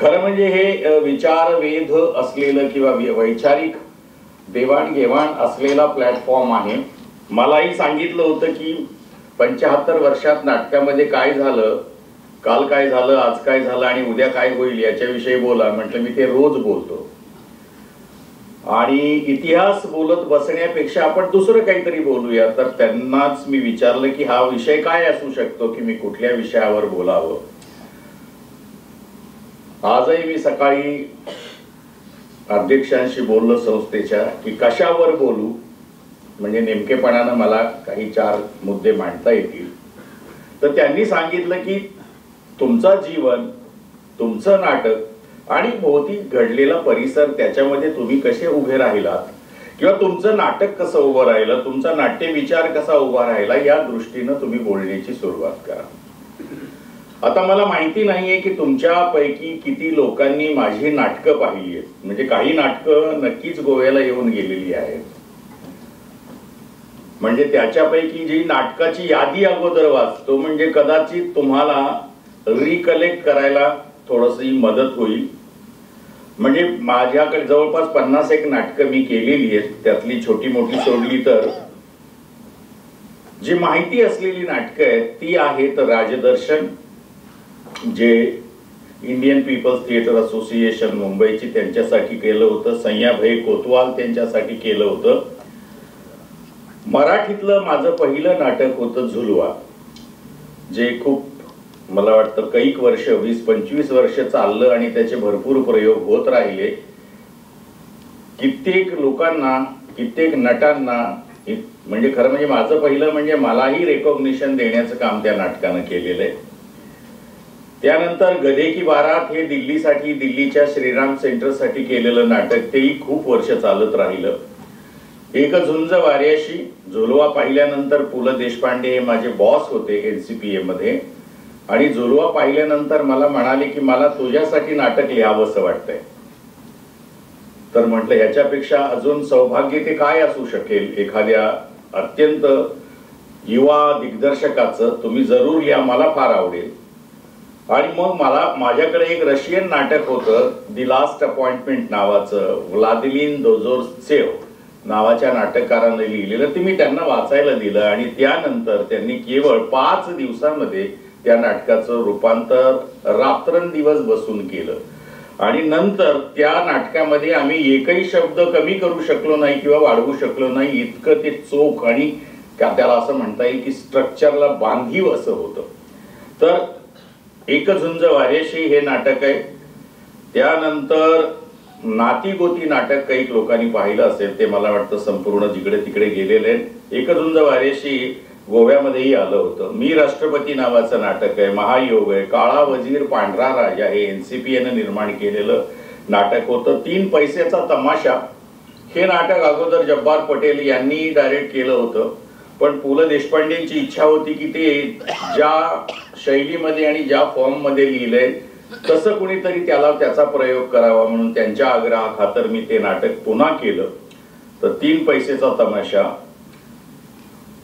खरं म्हणजे हे विचारवेध असलेलं किंवा वैचारिक देवाणघेवाण असलेला प्लॅटफॉर्म आहे. मलाही सांगितलं होतं की 75 वर्षात नाटकामध्ये काय झालं, काल काय झालं, आज काय झालं आणि उद्या काय होईल याच्याविषयी बोला. म्हटलं मी ते रोज बोलतो आणि इतिहास बोलत बसण्यापेक्षा आपण दुसरं काहीतरी बोलूया. तर त्यांनाच मी विचारलं की हा विषय काय असू शकतो, की मी कुठल्या विषयावर बोलावं. आजही मी सकाळी अध्यक्षांशी बोललो संस्थेच्या की कशावर बोलू, म्हणजे नेमकेपणानं मला काही 4 मुद्दे मांडता येतील. तर त्यांनी सांगितलं की तुमचं जीवन, तुमचं नाटक आणि भोवती घडलेला परिसर, त्याच्यामध्ये तुम्ही कसे उभे राहिलात किंवा तुमचं नाटक कसं उभं राहिलं, तुमचा नाट्य विचार कसा उभा राहिला, या दृष्टीनं तुम्ही बोलण्याची सुरुवात करा. आता मला माहिती नाहीये की तुमच्यापैकी किती लोकांनी माझी नाटकं पाहिली आहेत. म्हणजे काही नाटकं नक्कीच गोव्याला येऊन गेलेली आहेत. म्हणजे त्याच्यापैकी जी नाटकाची यादी अगोदर वाचतो म्हणजे कदाचित तुम्हाला रिकलेक्ट करायला थोडीशी मदत होईल. म्हणजे माझ्याकडे जवळपास 50 नाटकं मी केलेली आहेत. त्यातली छोटी मोठी सोडली तर जी माहिती असलेली नाटकं आहेत ती आहेत राजदर्शन, जे इंडियन पीपल्स थिएटर असोसिएशन मुंबईची त्यांच्यासाठी केलं होतं. सय्याभाई कोतवाल त्यांच्यासाठी केलं होतं. मराठीतलं माझं पहिलं नाटक होतं झुलवा, जे खूप मला वाटतं कैक वर्ष 20-25 वर्ष चाललं आणि त्याचे भरपूर प्रयोग होत राहिले. कित्येक लोकांना, कित्येक नटांना, म्हणजे खरं म्हणजे माझं पहिलं म्हणजे मलाही रेकॉग्निशन देण्याचं काम त्या नाटकानं केलेलं आहे. त्यानंतर गधे की बारात हे दिल्लीसाठी, दिल्लीच्या श्रीराम सेंटरसाठी केलेलं नाटक, तेही खूप वर्ष चालत राहिलं. एक झुंज वाऱ्याशी, झुलवा पाहिल्यानंतर पु ल देशपांडे हे माझे बॉस होते NCPA मध्ये आणि झुलवा पाहिल्यानंतर मला म्हणाले की मला तुझ्यासाठी नाटक लिहावंसं वाटतंय. तर म्हटलं ह्याच्यापेक्षा अजून सौभाग्य ते काय असू शकेल. एखाद्या अत्यंत युवा दिग्दर्शकाचं तुम्ही जरूर लिहा, मला फार आवडेल. आणि मग मला माझ्याकडे एक रशियन नाटक होतं दी लास्ट अपॉइंटमेंट नावाचं, व्लादिमीर दोजोरत्सेव नावाच्या नाटककाराने लिहिलेलं. ते मी त्यांना वाचायला दिलं आणि त्यानंतर त्यांनी केवळ 5 दिवसांमध्ये त्या नाटकाचं रूपांतर रात्रंदिवस बसून केलं. आणि नंतर त्या नाटकामध्ये आम्ही एकही शब्द कमी करू शकलो नाही किंवा वाढवू शकलो नाही. इतकं ते चोख आणि त्याला असं म्हणता येईल की स्ट्रक्चरला बांधीव असं होतं. तर एक झुंज वाऱ्याशी हे नाटक आहे. त्यानंतर नाती गोती नाटक काही लोकांनी पाहिलं असेल, ते मला वाटतं संपूर्ण जिकडे तिकडे गेलेले आहेत. एक झुंज वाऱ्याशी गोव्यामध्येही आलं होतं. मी राष्ट्रपती नावाचं नाटक आहे, महायोग आहे. काळा वजीर पांढरा राजा हे NCPAनं निर्माण केलेलं नाटक होतं. 3 पैशाचा तमाशा हे नाटक अगोदर जब्बार पटेल यांनी डायरेक्ट केलं होतं. पण पु ल देशपांडेंची इच्छा होती की ते ज्या शैलीमध्ये आणि ज्या फॉर्ममध्ये लिहिलंय तसं कुणीतरी त्याचा प्रयोग करावा, म्हणून त्यांच्या आग्रहाखातर मी ते नाटक पुन्हा केलं. तर 3 पैशाचा तमाशा.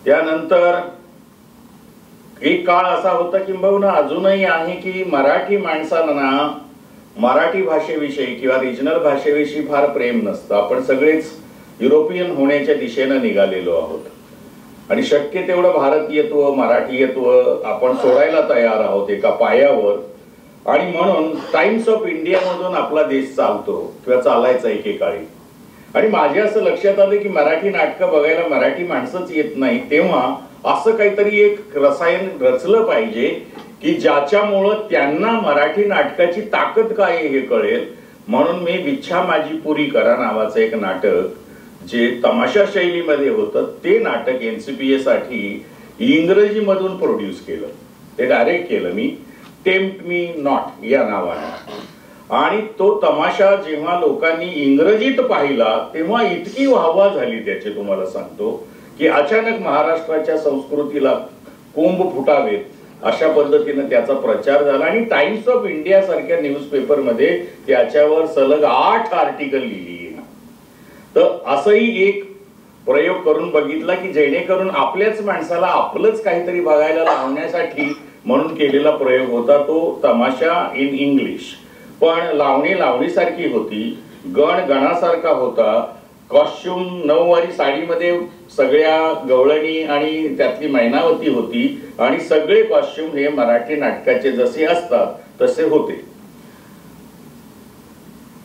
त्यानंतर एक काळ असा होता किंबहुना अजूनही आहे की मराठी माणसांना मराठी भाषेविषयी किंवा रिजनल भाषेविषयी फार प्रेम नसतं. आपण सगळेच युरोपियन होण्याच्या दिशेनं निघालेलो आहोत आणि शक्य तेवढं भारतीयत्व, मराठीयत्व आपण सोडायला तयार आहोत एका पायावर. आणि म्हणून टाइम्स ऑफ इंडिया मधून आपला देश चालतो किंवा चालायचा एकेकाळी. आणि माझ्या असं लक्षात आलं की मराठी नाटकं बघायला मराठी माणसंच येत नाही. तेव्हा असं काहीतरी एक रसायन रचलं पाहिजे की ज्याच्यामुळं त्यांना मराठी नाटकाची ताकद काय हे कळेल. म्हणून मी विच्छा माझी पुरी करा नावाचं एक नाटक जे तमाशा शैलीमध्ये होतं, ते नाटक NCPA साठी इंग्रजीमधून प्रोड्यूस केलं. ते डायरेक्ट केलं मी, टेम्प्ट मी नॉट या नावाने. आणि तो तमाशा जेव्हा लोकांनी इंग्रजीत पाहिला तेव्हा इतकी वाहवा झाली त्याची तुम्हाला सांगतो की अचानक महाराष्ट्राच्या संस्कृतीला कोंब फुटावेत अशा पद्धतीने त्याचा प्रचार झाला. आणि टाइम्स ऑफ इंडिया सारख्या न्यूजपेपरमध्ये त्याच्यावर सलग 8 आर्टिकल लिहिली. तर असंही एक प्रयोग करून बघितला की जेणेकरून आपल्याच माणसाला आपलंच काहीतरी बघायला लावण्यासाठी म्हणून केलेला प्रयोग होता तो तमाशा इन इंग्लिश. पण लावणी लावणीसारखी होती, गण गणासारखा होता, कॉस्ट्युम नऊवारी साडीमध्ये सगळ्या गवळणी आणि त्यातली मैनावती होती आणि सगळे कॉस्ट्युम हे मराठी नाटकाचे जसे असतात तसे होते.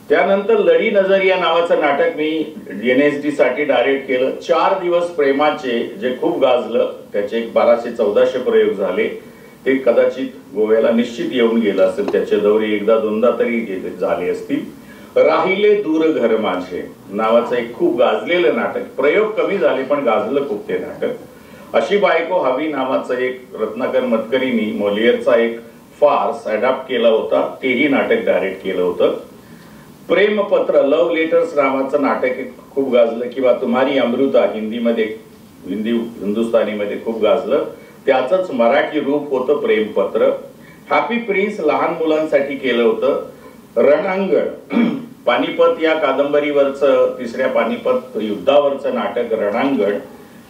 त्यानंतर लडी नजरिया नावाचं नाटक मी NSD साठी डायरेक्ट केलं. 4 दिवस प्रेमाचे, जे खूप गाजलं. त्याचे 1200-1400 प्रयोग झाले. ते कदाचित गोव्याला निश्चित येऊन गेलं असेल, त्याचे दौरे एकदा दोनदा तरी झाले असतील. राहिले दूर घर माझे नावाचं एक खूप गाजलेलं नाटक, प्रयोग कमी झाले पण गाजलं खूप ते नाटक. अशी बायको हवी नावाचं एक रत्नाकर मतकरींनी मोलियरचा एक फार्स अडॅप्ट केला होता, तेही नाटक डायरेक्ट केलं होतं. प्रेमपत्र, लव्ह लेटर्स नावाचं नाटक खूप गाजलं, किंवा तुम्हारी अमृता हिंदीमध्ये, हिंदुस्थानीमध्ये खूप गाजलं. त्याचंच मराठी रूप होतं प्रेमपत्र. हॅपी प्रिन्स लहान मुलांसाठी केलं होतं. रणांगण, पानिपत या कादंबरीवरचं, तिसऱ्या पानिपत युद्धावरचं नाटक रणांगण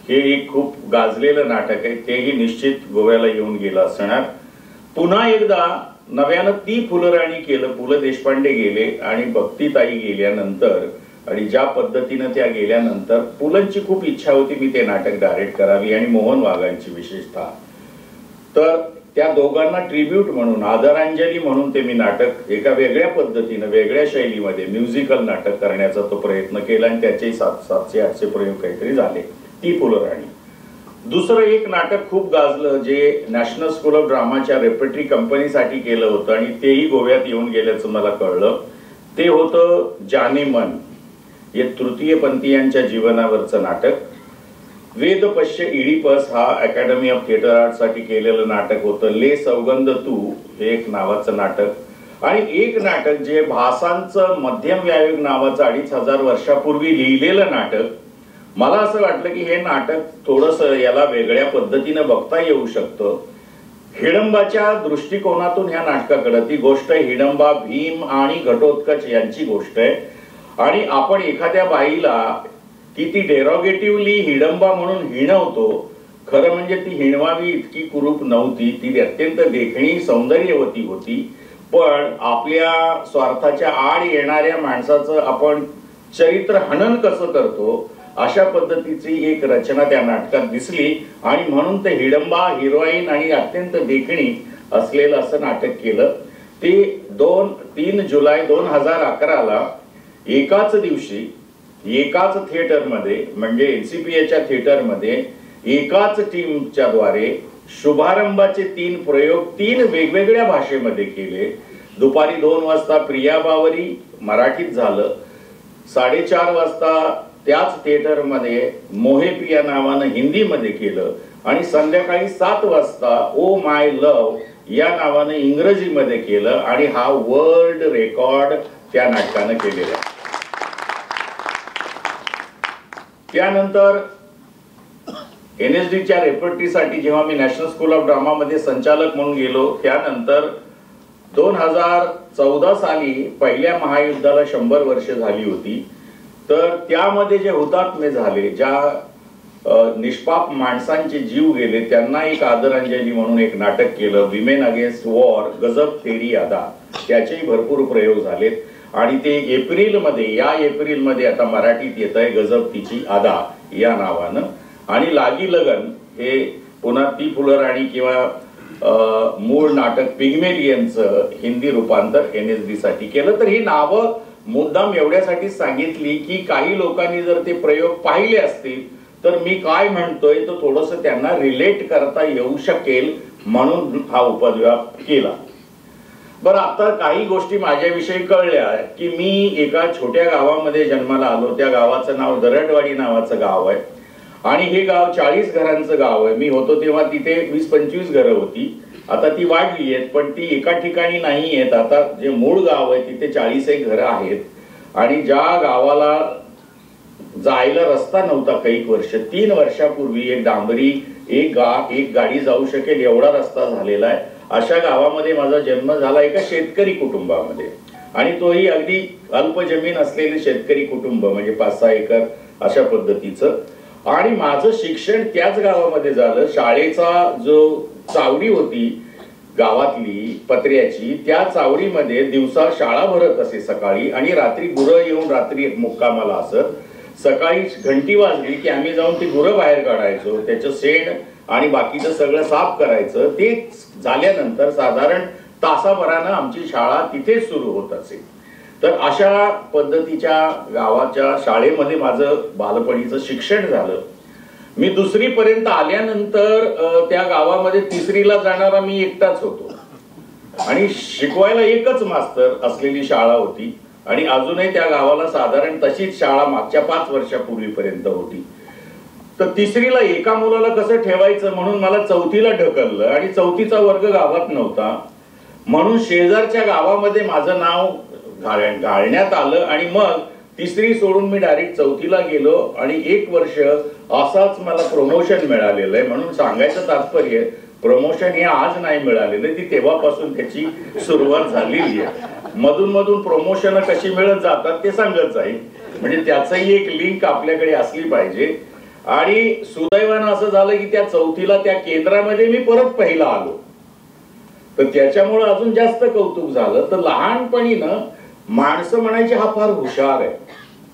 हे एक खूप गाजलेलं नाटक आहे, तेही निश्चित गोव्याला येऊन गेलं असणार. पुन्हा एकदा नव्यानं ती फुलराणी केलं. पु ल देशपांडे गेले आणि भक्तीताई गेल्यानंतर, आणि ज्या पद्धतीनं त्या गेल्यानंतर पुलंची खूप इच्छा होती मी ते नाटक डायरेक्ट करावी, आणि मोहन वाघांची विशेषतः. तर त्या दोघांना ट्रिब्यूट म्हणून, आदरांजली म्हणून ते मी नाटक एका वेगळ्या पद्धतीनं, वेगळ्या शैलीमध्ये म्युझिकल नाटक करण्याचा तो प्रयत्न केला, आणि त्याचे 700-800 प्रयोग काहीतरी झाले. ती फुलराणी. दुसरं एक नाटक खूप गाजलं, जे नॅशनल स्कूल ऑफ ड्रामाच्या रेपर्टरी कंपनीसाठी केलं होतं, आणि तेही गोव्यात येऊन गेल्याचं मला कळलं. ते होतं जाने मन, हे तृतीयपंथीयांच्या जीवनावरचं नाटक. वेद पश्य इडिपस हा अकॅडमी ऑफ थिएटर आर्ट साठी केलेलं नाटक होतं. ले सौगंध तू हे एक नावाचं नाटक, आणि एक नाटक जे भासांचं मध्यम व्यायोग नावाचं 2500 वर्षापूर्वी लिहिलेलं नाटक. मला असं वाटलं की हे नाटक थोडंसं याला वेगळ्या पद्धतीनं बघता येऊ शकतं. हिडंबाच्या दृष्टिकोनातून ह्या नाटकाकडे, ती गोष्ट हिडंबा, भीम आणि घटोत्कच यांची गोष्ट आहे, आणि आपण एखाद्या बाईला किती डेरोगेटिव्हली हिडंबा म्हणून हिणवतो. खरं म्हणजे ती हिणवावी इतकी कुरूप नव्हती, ती अत्यंत देखणी सौंदर्यवती होती, पण आपल्या स्वार्थाच्या आड येणाऱ्या माणसाचं आपण चरित्र हनन कसं करतो अशा पद्धतीची एक रचना त्या नाटकात दिसली, आणि म्हणून ते हिडंबा हिरोईन आणि अत्यंत देखणी असलेलं असं नाटक केलं. ते 3 जुलै 2011ला एकाच दिवशी एकाच थिएटरमध्ये, म्हणजे NCPAच्या थिएटरमध्ये एकाच टीमच्या द्वारे शुभारंभाचे 3 प्रयोग 3 वेगवेगळ्या भाषेमध्ये केले. दुपारी 2 वाजता प्रिया बावरी मराठीत झालं, 4:30 वाजता त्याच थिएटरमध्ये मोहे पिया नावानं हिंदीमध्ये केलं, आणि संध्याकाळी 7 वाजता ओ माय लव या नावानं इंग्रजीमध्ये केलं, आणि हा वर्ल्ड रेकॉर्ड त्या नाटकानं केलेला. त्यानंतर NSDच्या रेपर्टरीसाठी जेव्हा मी नॅशनल स्कूल ऑफ ड्रामा मध्ये संचालक म्हणून गेलो, त्यानंतर 2014 साली पहिल्या महायुद्धाला 100 वर्ष झाली होती. तर त्यामध्ये जे हुतात्मे झाले, ज्या निष्पाप माणसांचे जीव गेले, त्यांना एक आदरांजली म्हणून एक नाटक केलं, विमेन अगेन्स्ट वॉर, गजब तेरी अदा. त्याचेही भरपूर प्रयोग झालेत, आणि ते या एप्रिलमध्ये आता मराठीत येत आहे, गजब तिची अदा या नावानं. आणि लागी लगन हे पुन्हा ती फुलराणी किंवा मूळ नाटक पिग्मेलियनचं हिंदी रूपांतर NSD साठी केलं. तर ही नावं मुद्दाम एवढ्यासाठी सांगितली की काही लोकांनी जर ते प्रयोग पाहिले असतील तर मी काय म्हणतोय तो थोडंसं त्यांना रिलेट करता येऊ शकेल म्हणून हा उपद्व्याप केला. बरं, आता काही गोष्टी माझ्याविषयी कळल्या की मी एका छोट्या गावामध्ये जन्माला आलो. त्या गावाचं नाव दरडवाडी नावाचं गाव आहे, आणि हे गाव 40 घरांचं गाव आहे. मी होतो तेव्हा तिथे 20-25 घरं होती. आता ती वाढली आहेत, पण ती एका ठिकाणी नाही आहेत. आता जे मूळ गाव आहे तिथे 40 घरं आहेत, आणि ज्या गावाला जायला रस्ता नव्हता काही वर्ष, 3 वर्षापूर्वी एक डांबरी एक गाडी जाऊ शकेल एवढा रस्ता झालेला आहे. अशा गावामध्ये माझा जन्म झाला, एका शेतकरी कुटुंबामध्ये, आणि तोही अगदी अल्प जमीन असलेले शेतकरी कुटुंब, म्हणजे 5-6 एकर अशा पद्धतीचं. आणि माझं शिक्षण त्याच गावामध्ये झालं. शाळेचा जो चावडी होती गावातली पत्र्याची, त्या चावडीमध्ये दिवसा शाळा भरत असे सकाळी, आणि रात्री गुरं येऊन रात्री मुक्कामाला असत. सकाळी घंटी वाजली की आम्ही जाऊन ती गुरं बाहेर काढायचो, त्याचं शेण आणि बाकीचं सगळं साफ करायचं. ते झाल्यानंतर साधारण तासाभरानं आमची शाळा तिथेच सुरू होत असे. तर अशा पद्धतीच्या गावाच्या शाळेमध्ये माझं बालपणीचं शिक्षण झालं. मी 2री पर्यंत आल्यानंतर त्या गावामध्ये 3रीला जाणारा मी एकटाच होतो, आणि शिकवायला एकच मास्तर असलेली शाळा होती, आणि अजूनही त्या गावाला साधारण तशीच शाळा मागच्या 5 वर्षापूर्वीपर्यंत होती. तर 3रीला एका मुलाला कसं ठेवायचं म्हणून मला 4थीला ढकललं, आणि 4थीचा वर्ग गावात नव्हता म्हणून शेजारच्या गावामध्ये माझं नाव घालण्यात आलं, आणि मग 3री सोडून मी डायरेक्ट 4थीला गेलो, आणि 1 वर्ष असाच मला प्रमोशन मिळालेलं आहे. म्हणून सांगायचं तात्पर्य, प्रमोशन हे आज नाही मिळालेलं, ती तेव्हापासून त्याची सुरुवात झालेली आहे. मधून मधून प्रमोशन कशी मिळत जातात ते सांगत जाईल, म्हणजे त्याचंही एक लिंक आपल्याकडे असली पाहिजे. आणि सुदैवानं असं झालं की त्या 4थीला त्या केंद्रामध्ये मी परत पहिला आलो, तर त्याच्यामुळे अजून जास्त कौतुक झालं. तर लहानपणीनं माणसं म्हणायची हा फार हुशार आहे.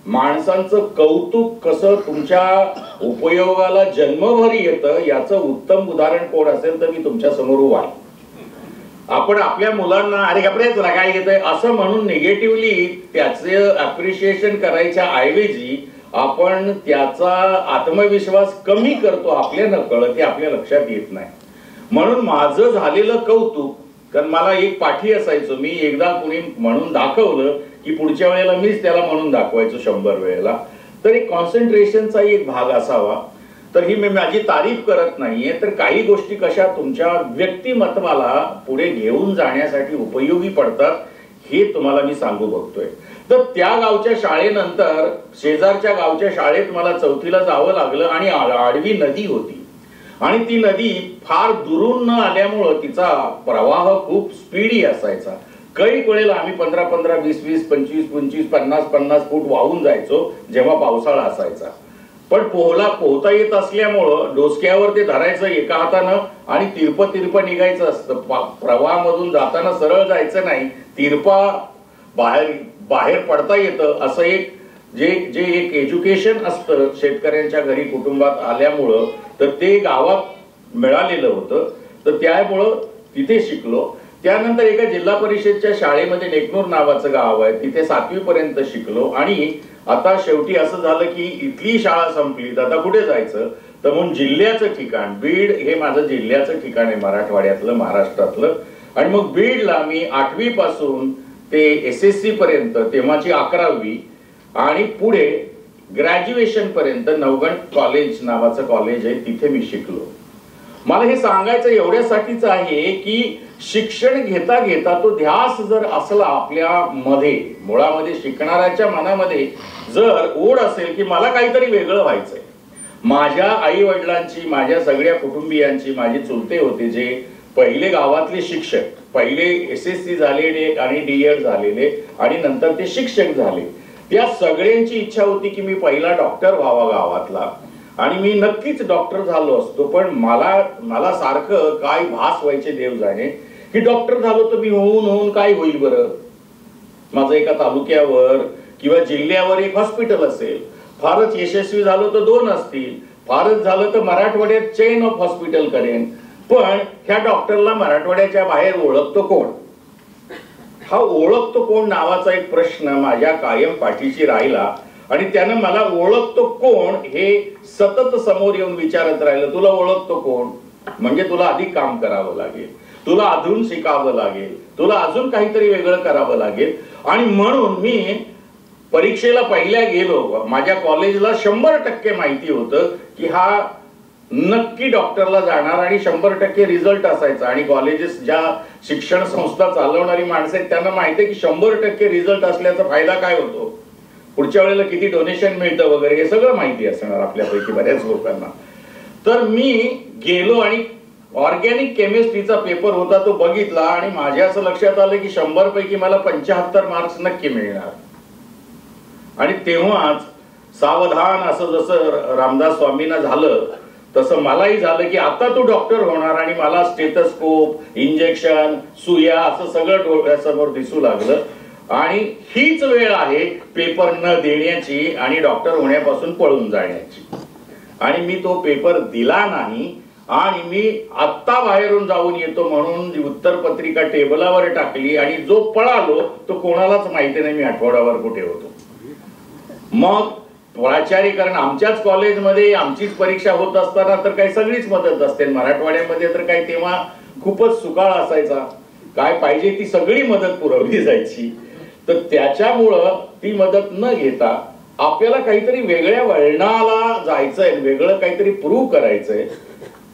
माणसांचं कौतुक कसं तुमच्या उपयोगाला जन्मभर येतं याचं उत्तम उदाहरण कोण असेल तर मी तुमच्या समोर उभा आहे. आपण आपल्या मुलांना अरे कपडे तुला काय येतंय असं म्हणून निगेटिव्हली त्याचं अप्रिशिएशन करायच्या ऐवजी आपण त्याचा आत्मविश्वास कमी करतो आपल्या नकळत, हे आपल्या लक्षात येत नाही. म्हणून माझं झालेलं कौतुक, कारण मला एक पाठी असायचो, मी एकदा कुणी म्हणून दाखवलं की पुढच्या वेळेला मीच त्याला म्हणून दाखवायचो 100 वेळेला. तर एक कॉन्सन्ट्रेशनचा एक भाग असावा. तर ही मी माझी तारीफ करत नाहीये, तर काही गोष्टी कशा तुमच्या व्यक्तिमत्वाला पुढे घेऊन जाण्यासाठी उपयोगी पडतात हे तुम्हाला मी सांगू बघतोय. तर त्या गावच्या शाळेनंतर शेजारच्या गावच्या शाळेत मला 4थीला जावं लागलं, आणि आडवी नदी होती, आणि ती नदी फार दुरून न आल्यामुळं तिचा प्रवाह खूप स्पीडी असायचा. काही वेळेला आम्ही 15-15, 20-20, 25-25, 50-50 फूट वाहून जायचो जेव्हा पावसाळा असायचा. पण पोहता येत असल्यामुळं डोसक्यावर ते धरायचं एका हातानं, आणि तिरपं निघायचं असतं. प्रवाहामधून जाताना सरळ जायचं नाही, तिरपा बाहेर पडता येतं. असं एक जे एक एज्युकेशन असतं शेतकऱ्यांच्या घरी कुटुंबात आल्यामुळं, तर ते गावात मिळालेलं होतं. तर त्यामुळं तिथे शिकलो. त्यानंतर एका जिल्हा परिषदच्या शाळेमध्ये नेकनूर नावाचं गाव आहे, तिथे 7वी पर्यंत शिकलो. आणि आता शेवटी असं झालं की इथली शाळा संपली, तर आता कुठे जायचं, तर म्हणून जिल्ह्याचं ठिकाण बीड हे माझं जिल्ह्याचं ठिकाण आहे मराठवाड्यातलं, महाराष्ट्रातलं. आणि मग बीडला मी 8वी पासून ते SSC पर्यंत, तेव्हाची 11वी, आणि पुढे ग्रॅज्युएशन पर्यंत नवगण कॉलेज नावाचं कॉलेज आहे, तिथे मी शिकलो. मला हे सांगायचं एवढ्यासाठीच आहे की शिक्षण घेता घेता तो ध्यास जर असला आपल्या मध्ये, मुळामध्ये शिकणाऱ्याच्या मनामध्ये जर ओढ असेल की मला काहीतरी वेगळं व्हायचंय. माझ्या आई वडिलांची, माझ्या सगळ्या कुटुंबियांची, माझे चुलते होते जे पहिले गावातले शिक्षक, पहिले SSC झालेले आणि D.Ed झालेले, आणि नंतर ते शिक्षक झाले. त्या सगळ्यांची इच्छा होती की मी पहिला डॉक्टर व्हावा गावातला, आणि मी नक्कीच डॉक्टर झालो असतो. पण मला सारखं काय भास व्हायचे देव जाणे की डॉक्टर झालो तर मी होऊन काय होईल बरं. माझं एका तालुक्यावर किंवा जिल्ह्यावर एक हॉस्पिटल असेल, फारच यशस्वी झालो तर 2 असतील, फारच झालं तर मराठवाड्यात चेन ऑफ हॉस्पिटल करेन. पण ह्या डॉक्टरला मराठवाड्याच्या बाहेर ओळखतो कोण, हा ओळखतो कोण नावाचा एक प्रश्न माझ्या कायम पाठीशी राहिला. आणि त्यानं मला ओळखतो कोण हे सतत समोर येऊन विचारत राहिलं. तुला ओळखतो कोण म्हणजे तुला अधिक काम करावं लागेल, तुला अजून शिकावं लागेल, तुला अजून काहीतरी वेगळं करावं लागेल. आणि म्हणून मी परीक्षेला पहिल्या गेलो. माझ्या कॉलेजला 100% माहिती होतं की हा नक्की डॉक्टरला जाणार, आणि 100% रिझल्ट असायचा. आणि कॉलेजेस, ज्या शिक्षण संस्था चालवणारी माणसं आहेत त्यांना माहिती आहे की 100% रिझल्ट असल्याचा फायदा काय होतो, पुढच्या वेळेला किती डोनेशन मिळतं वगैरे, हे सगळं माहिती असणार आपल्यापैकी बऱ्याच लोकांना. तर मी गेलो आणि ऑर्गॅनिक केमिस्ट्रीचा पेपर होता तो बघितला, आणि माझ्या असं लक्षात आलं की 100 पैकी मला 75 मार्क्स नक्की मिळणार. आणि तेव्हाच सावधान असं जसं रामदास स्वामींना झालं तसं मलाही झालं की आता तू डॉक्टर होणार आणि मला स्टेथोस्कोप, इंजेक्शन, सुया असं सगळं डोळ्यासमोर दिसू लागलं. आणि हीच वेळ आहे पेपर न देण्याची आणि डॉक्टर होण्यापासून पळून जाण्याची. आणि मी तो पेपर दिला नाही आणि मी आत्ता बाहेरून जाऊन येतो म्हणून उत्तरपत्रिका टेबलावर टाकली आणि जो पळालो तो कोणालाच माहिती नाही मी आठवड्यावर कुठे होतो. मग प्राचार्य, कारण आमच्याच कॉलेजमध्ये आमचीच परीक्षा होत असताना तर काही सगळीच मदत असते. मराठवाड्यामध्ये तर काही तेव्हा खूपच सुकाळ असायचा, काय पाहिजे ती सगळी मदत पुरवली जायची. तर त्याच्यामुळं ती मदत न घेता आपल्याला काहीतरी वेगळ्या वळणाला जायचंय, वेगळं काहीतरी प्रूव्ह करायचंय.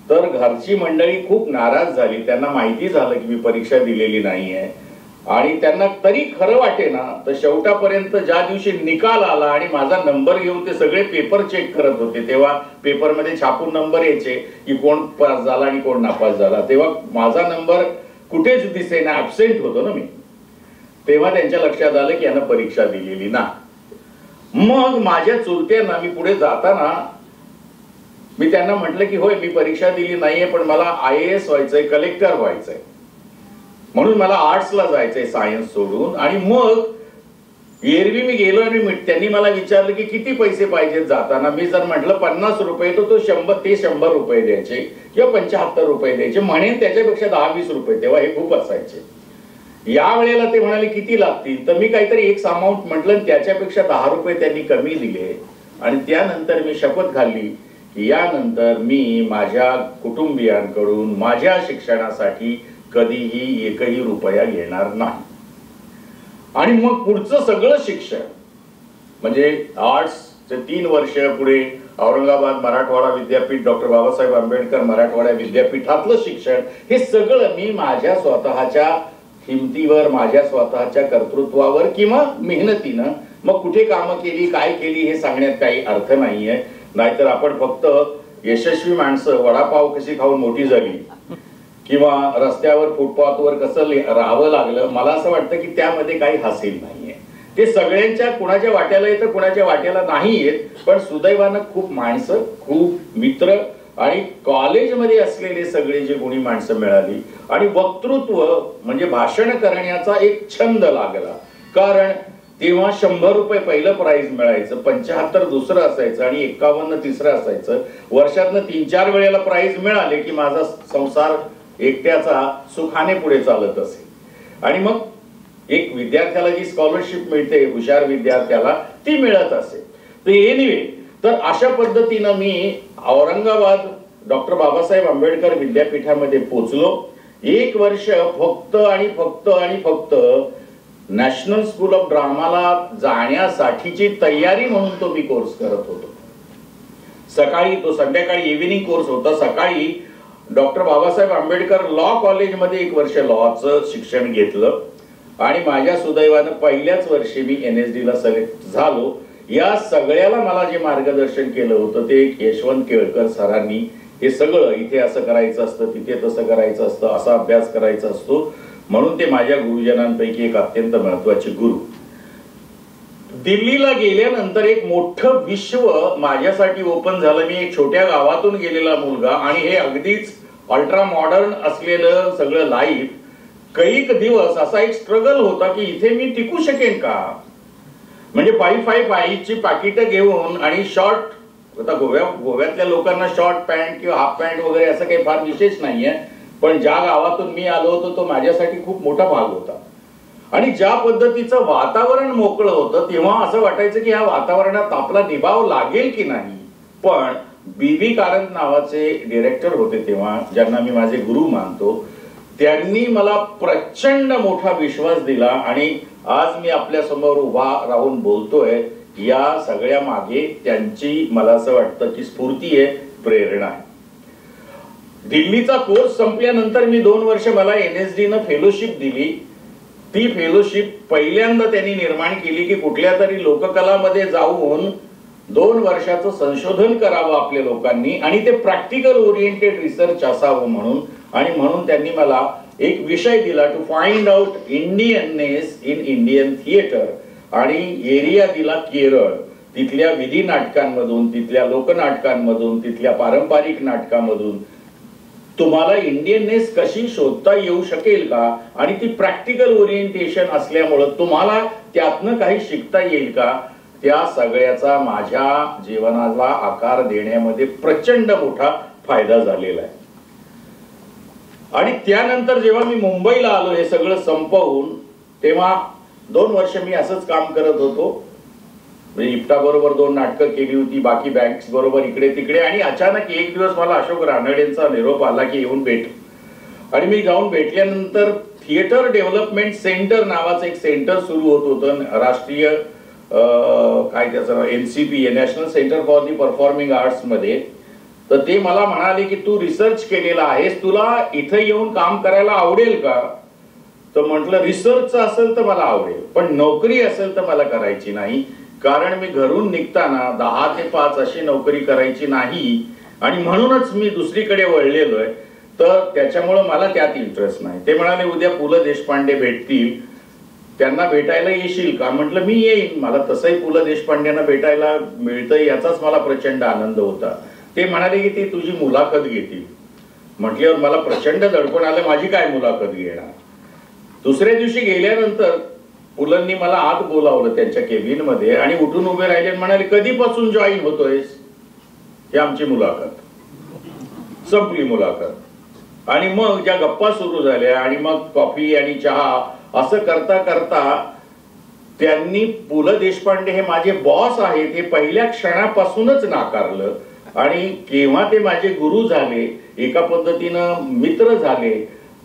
तर घरची मंडळी खूप नाराज झाली. त्यांना माहिती झालं की मी परीक्षा दिलेली नाहीये आणि त्यांना तरी खरं वाटे ना तर शेवटापर्यंत ज्या दिवशी निकाल आला आणि माझा नंबर घेऊन ते सगळे पेपर चेक करत होते. तेव्हा पेपरमध्ये छापून नंबर यायचे की कोण पास झाला आणि कोण नापास झाला. तेव्हा माझा नंबर कुठेच दिसेना, ऍबसेंट होतो ना मी. तेव्हा त्यांच्या लक्षात आलं की यानं परीक्षा दिलेली ना. मग माझ्या चुलत्यांना मी पुढे जाताना मी त्यांना म्हटलं की होय मी परीक्षा दिली नाहीये पण मला IAS व्हायचंय, कलेक्टर व्हायचंय, म्हणून मला आर्ट्सला जायचंय सायन्स सोडून. आणि मग एरवी मी गेलो आणि त्यांनी मला विचारलं की किती पैसे पाहिजेत जाताना. मी जर म्हटलं 50 रुपये तर तो 100 रुपये द्यायचे किंवा 75 रुपये द्यायचे, म्हणेन त्याच्यापेक्षा 10-20 रुपये. तेव्हा हे खूप असायचे. या वेळेला ते म्हणाले किती लागतील, तर मी काहीतरी एक अमाऊंट म्हटलं, त्याच्यापेक्षा 10 रुपये त्यांनी कमी दिले. आणि त्यानंतर मी शपथ घालली की यानंतर मी माझ्या कुटुंबियांकडून माझ्या शिक्षणासाठी कधीही एकही रुपया घेणार नाही. आणि मग पुढचं सगळं शिक्षण म्हणजे आर्ट्सचे 3 वर्ष पुढे औरंगाबाद मराठवाडा विद्यापीठ, डॉक्टर बाबासाहेब आंबेडकर मराठवाडा विद्यापीठातलं शिक्षण, हे सगळं मी माझ्या स्वतःच्या हिमतीवर, माझ्या स्वतःच्या कर्तृत्वावर किंवा मेहनतीनं. मग कुठे कामं केली, काय केली हे सांगण्यात काही अर्थ नाहीये. नाहीतर आपण फक्त यशस्वी माणसं वडापाव कशी खाऊन मोठी झाली किंवा रस्त्यावर फुटपाथवर कसं राहावं लागलं, मला असं वाटतं की त्यामध्ये काही हासिल नाहीये. ते सगळ्यांच्या कुणाच्या वाट्याला येतं, कुणाच्या वाट्याला नाही येत. पण सुदैवानं खूप माणसं, खूप मित्र आणि कॉलेजमध्ये असलेले सगळे जे गुणी माणसं मिळाली. आणि वक्तृत्व म्हणजे भाषण करण्याचा एक छंद लागला. कारण तेव्हा 100 रुपये पहिलं प्राइज मिळायचं, 75 दुसरं असायचं आणि 51 तिसरं असायचं. वर्षातनं 3-4 वेळेला प्राइज मिळाले की माझा संसार एकट्याचा सुखाने पुढे चालत असे. आणि मग एक विद्यार्थ्याला जी स्कॉलरशिप मिळते हुशार विद्यार्थ्याला, ती मिळत असे. तर एनिवे, तर अशा पद्धतीनं मी औरंगाबाद डॉक्टर बाबासाहेब आंबेडकर विद्यापीठामध्ये पोचलो. 1 वर्ष फक्त आणि फक्त आणि फक्त नॅशनल स्कूल ऑफ ड्रामाला जाण्यासाठीची तयारी म्हणून तो मी कोर्स करत होतो. सकाळी तो संध्याकाळी इव्हिनिंग कोर्स होता. सकाळी डॉक्टर बाबासाहेब आंबेडकर लॉ कॉलेजमध्ये 1 वर्ष लॉचं शिक्षण घेतलं आणि माझ्या सुदैवानं पहिल्याच वर्षी मी NSD ला सिलेक्ट झालो. या सगळ्याला मला जे मार्गदर्शन केलं होतं ते यशवंत केळकर सरांनी. हे सगळं इथे असं करायचं असतं, तिथे तसं करायचं असतं, असा अभ्यास करायचा असतो, म्हणून ते माझ्या गुरुजनांपैकी एक अत्यंत महत्वाचे गुरु. दिल्लीला गेल्यानंतर एक मोठं विश्व माझ्यासाठी ओपन झालं. मी एक छोट्या गावातून गेलेला मुलगा आणि हे अगदीच अल्ट्रा मॉडर्न असलेलं सगळं लाईफ. कैक दिवस असा एक स्ट्रगल होता की इथे मी टिकू शकेन का. म्हणजे 555 ची पाकिटं घेऊन आणि शॉर्ट, आता गोव्यातल्या लोकांना शॉर्ट पॅन्ट किंवा हाफ पॅन्ट वगैरे असं काही फार विशेष नाहीये. पण ज्या गावातून मी आलो होतो तो माझ्यासाठी खूप मोठा भाग होता. आणि ज्या पद्धतीचं वातावरण मोकळं होतं तेव्हा असं वाटायचं की ह्या वातावरणात आपला निभाव लागेल की नाही. पण BB कारंत नावाचे डिरेक्टर होते तेव्हा, ज्यांना मी माझे गुरु मानतो, त्यांनी मला प्रचंड मोठा विश्वास दिला. आणि आज मी आपल्या समोर उभा राहून बोलतोय, या सगळ्या मागे त्यांची मला असं वाटतं की स्फूर्ती आहे, प्रेरणा आहे. दिल्लीचा कोर्स संपल्यानंतर मी 2 वर्ष मला NSD न फेलोशिप दिली. ती फेलोशिप पहिल्यांदा त्यांनी निर्माण केली की कुठल्या तरी लोककलामध्ये जाऊन 2 वर्षाचं संशोधन करावं आपल्या लोकांनी आणि ते प्रॅक्टिकल ओरिएंटेड रिसर्च असावं म्हणून. आणि म्हणून त्यांनी मला एक विषय दिला, to find out Indianness in Indian theatre, आणि एरिया दिला केरळ. तिथल्या विधी नाटकांमधून, तिथल्या लोकनाटकांमधून, तिथल्या पारंपरिक नाटकामधून तुम्हाला इंडियननेस कशी शोधता येऊ शकेल का, आणि ती प्रॅक्टिकल ओरिएंटेशन असल्यामुळं तुम्हाला त्यातनं काही शिकता येईल का, त्या सगळ्याचा माझ्या जीवनाला आकार देण्यामध्ये प्रचंड मोठा फायदा झालेला आहे. आणि त्यानंतर जेव्हा मी मुंबईला आलो हे सगळं संपवून, तेव्हा 2 वर्ष मी असंच काम करत होतो. इप्टा बरोबर 2 नाटकं केली होती, बाकी बँक्स बरोबर इकडे तिकडे. आणि अचानक एक दिवस मला अशोक रानडेंचा निरोप आला की येऊन भेट. आणि मी जाऊन भेटल्यानंतर थिएटर डेव्हलपमेंट सेंटर नावाचं एक सेंटर सुरू होत होतं, राष्ट्रीय काय त्याचं NCP, national centre for the performing arts मध्ये. तर ते मला म्हणाले की तू रिसर्च केलेला आहेस, तुला इथं येऊन काम करायला आवडेल का. तर म्हटलं रिसर्च असेल तर मला आवडेल, पण नोकरी असेल तर मला करायची नाही, कारण मी घरून निघताना 10 ते 5 अशी नोकरी करायची नाही, आणि म्हणूनच मी दुसरीकडे वळलेलो आहे. तर त्याच्यामुळं मला त्यात इंटरेस्ट नाही. ते म्हणाले उद्या पु ल देशपांडे भेटतील, त्यांना भेटायला येशील का. म्हटलं मी येईन, मला तसंही पु ल देशपांडेंना भेटायला मिळतं याचाच मला प्रचंड आनंद होता. ते म्हणाले की ते तुझी मुलाखत घेतील. म्हटल्यावर मला प्रचंड दडपण आलं, माझी काय मुलाखत घेणार. दुसऱ्या दिवशी गेल्यानंतर पुलंनी मला आत बोलावलं त्यांच्या केबिन मध्ये, आणि उठून उभे राहिले आणि म्हणाले कधीपासून जॉईन होतोयस. ही आमची मुलाखत संपली. मुलाखत आणि मग ज्या गप्पा सुरू झाल्या, आणि मग कॉफी आणि चहा असं करता करता त्यांनी पु ल देशपांडे हे माझे बॉस आहेत हे पहिल्या क्षणापासूनच नाकारलं. आणि केव्हा ते माझे गुरु झाले, एका पद्धतीनं मित्र झाले,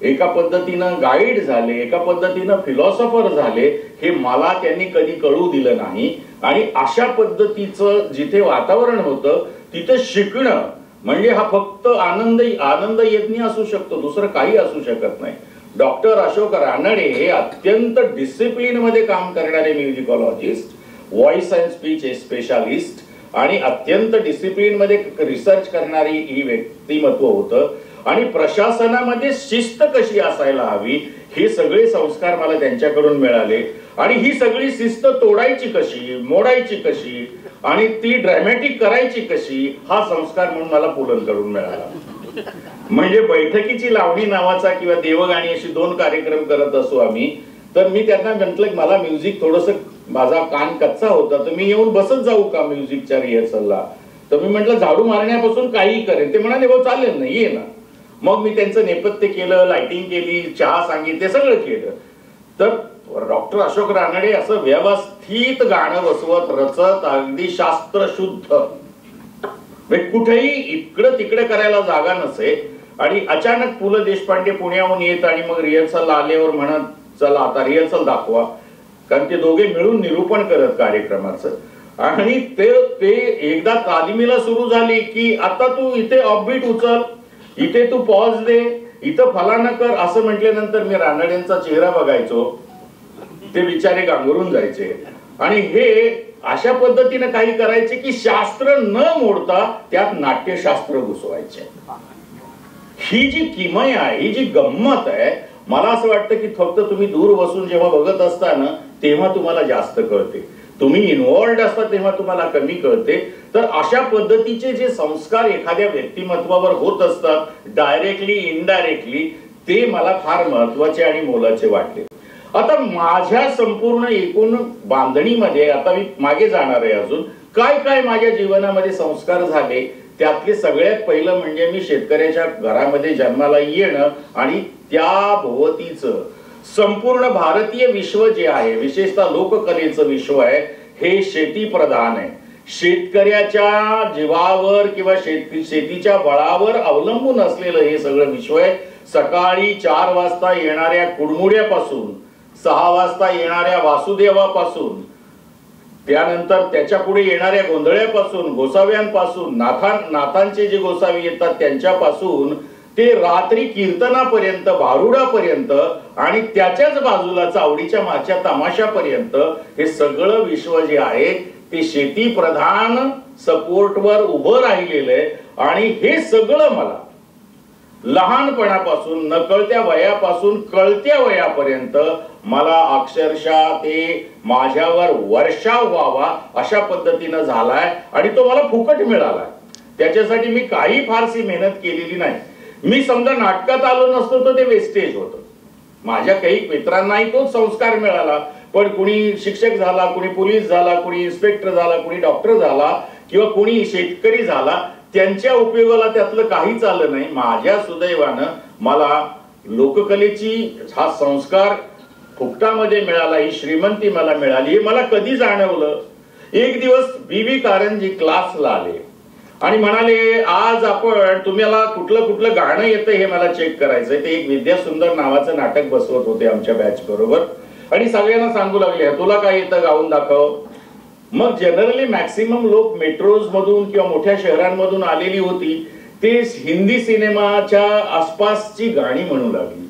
एका पद्धतीनं गाईड झाले, एका पद्धतीनं फिलॉसॉफर झाले, हे मला त्यांनी कधी कळू दिलं नाही. आणि अशा पद्धतीचं जिथे वातावरण होतं तिथं शिकणं म्हणजे हा फक्त आनंद यज्ञ असू शकतो, दुसरं काही असू शकत नाही. डॉक्टर अशोक रानडे हे अत्यंत डिसिप्लिन मध्ये काम करणारे म्युझिकॉलॉजिस्ट, व्हॉइस अँड स्पीच स्पेशालिस्ट, आणि अत्यंत डिसिप्लिन मध्ये रिसर्च करणारी ही व्यक्तिमत्व होतं. आणि प्रशासनामध्ये शिस्त कशी असायला हवी हे सगळे संस्कार मला त्यांच्याकडून मिळाले. आणि ही सगळी शिस्त तोडायची कशी, मोडायची कशी, आणि ती ड्रॅमॅटिक करायची कशी, हा संस्कार म्हणून मला पुलंकडून मिळाला. म्हणजे बैठकीची लावणी नावाचा किंवा देवगाणी अशी 2 कार्यक्रम करत असू आम्ही, तर मी त्यांना म्हटलं मला म्युझिक थोडंसं, माझा कान कच्चा होता, तर मी येऊन बसत जाऊ का म्युझिकच्या रिहर्सलला. तर मी म्हटलं झाडू मारण्यापासून काही करेन. ते म्हणाले हो चालेल ना, ये ना. मग मी त्यांचं नेपथ्य केलं, लाइटिंग केली, चहा सांगितले, सगळं केलं. तर डॉक्टर अशोक रानडे असं व्यवस्थित गाणं बसवत रचत, अगदी शास्त्रशुद्ध, कुठेही इकडं तिकडे करायला जागा नसे. आणि अचानक पु ल देशपांडे पुण्याहून येत, आणि मग रिहर्सल आल्यावर म्हणत चला आता रिहर्सल दाखवा, कारण ते दोघे मिळून निरूपण करत कार्यक्रमाचं. आणि ते एकदा तालिमीला सुरू झाली की आता तू इथे ऑफबीट उचल, इथे तू पॉज दे, इथं फलाना कर, असं म्हटल्यानंतर मी रानडेंचा चेहरा बघायचो, ते बिचारे गांगरून जायचे. आणि हे अशा पद्धतीने काही करायचे की शास्त्र न मोडता त्यात नाट्यशास्त्र घुसवायचे. ही जी किमया आहे, ही जी गंमत आहे, मला असं वाटतं की फक्त तुम्ही दूर बसून जेव्हा बघत असता ना तेव्हा तुम्हाला जास्त कळते, तुम्ही इन्व्हॉल्ड असता तेव्हा तुम्हाला कमी कळते. तर अशा पद्धतीचे जे संस्कार एखाद्या व्यक्तिमत्वावर होत असतात डायरेक्टली इनडायरेक्टली, ते मला फार महत्वाचे आणि मोलाचे वाटले. आता माझ्या संपूर्ण एकूण बांधणीमध्ये आता मी मागे जाणार आहे, अजून काय काय माझ्या जीवनामध्ये संस्कार झाले. त्यातले सगळ्यात पहिलं म्हणजे मी शेतकऱ्याच्या घरामध्ये जन्माला येणं, आणि त्या भोवतीचं संपूर्ण भारतीय विश्व जे आहे, विशेषतः लोककलेचं विश्व आहे, हे शेती प्रधान आहे. शेतकऱ्याच्या जीवावर किंवा शेतीच्या बळावर अवलंबून असलेलं हे सगळं विश्व आहे. सकाळी 4 वाजता येणाऱ्या कुडमुड्यापासून 6 वाजता येणाऱ्या वासुदेवापासून, त्यानंतर त्याच्या पुढे येणाऱ्या गोंधळ्यापासून, गोसाव्यांपासून, नाथांचे जे गोसावी येतात त्यांच्यापासून ते रात्री कीर्तनापर्यंत, भारुडापर्यंत, आणि त्याच्याच बाजूला चावडीच्या माच्या तमाशापर्यंत हे सगळं विश्व जे आहे ते शेती प्रधान सपोर्टवर उभं राहिलेलं आहे. आणि हे सगळं मला लहानपणापासून, नकळत्या वयापासून कळत्या वयापर्यंत मला अक्षरशः ते माझ्यावर वर्षाव व्हावा अशा पद्धतीनं झालाय आणि तो मला फुकट मिळालाय. त्याच्यासाठी मी काही फारशी मेहनत केलेली नाही. मी समजा नाटकात आलो नसतो तर ते वेस्टेज होतं. माझ्या काही मित्रांनाही तोच संस्कार मिळाला, पण कुणी शिक्षक झाला, कुणी पोलीस झाला, कुणी इन्स्पेक्टर झाला, कुणी डॉक्टर झाला किंवा कुणी शेतकरी झाला, त्यांच्या उपयोगाला त्यातलं काहीच आलं नाही. माझ्या सुदैवानं मला लोककलेची हा संस्कार फुकटामध्ये मिळाला, ही श्रीमंती मला मिळाली. हे मला कधी जाणवलं, एक दिवस बी कारंजी क्लासला आले आणि म्हणाले, आज आपण तुम्हाला कुठलं कुठलं गाणं येतं हे मला चेक करायचंय. ते एक विद्यासुंदर नावाचं नाटक बसवत होते आमच्या बॅच बरोबर आणि सगळ्यांना सांगू लागले, तुला काय येतं गाऊन दाखव. मग जनरली मॅक्सिमम लोक मेट्रोज मधून किंवा मोठ्या शहरांमधून आलेली होती. ते हिंदी सिनेमाच्या आसपासची गाणी म्हणू लागली.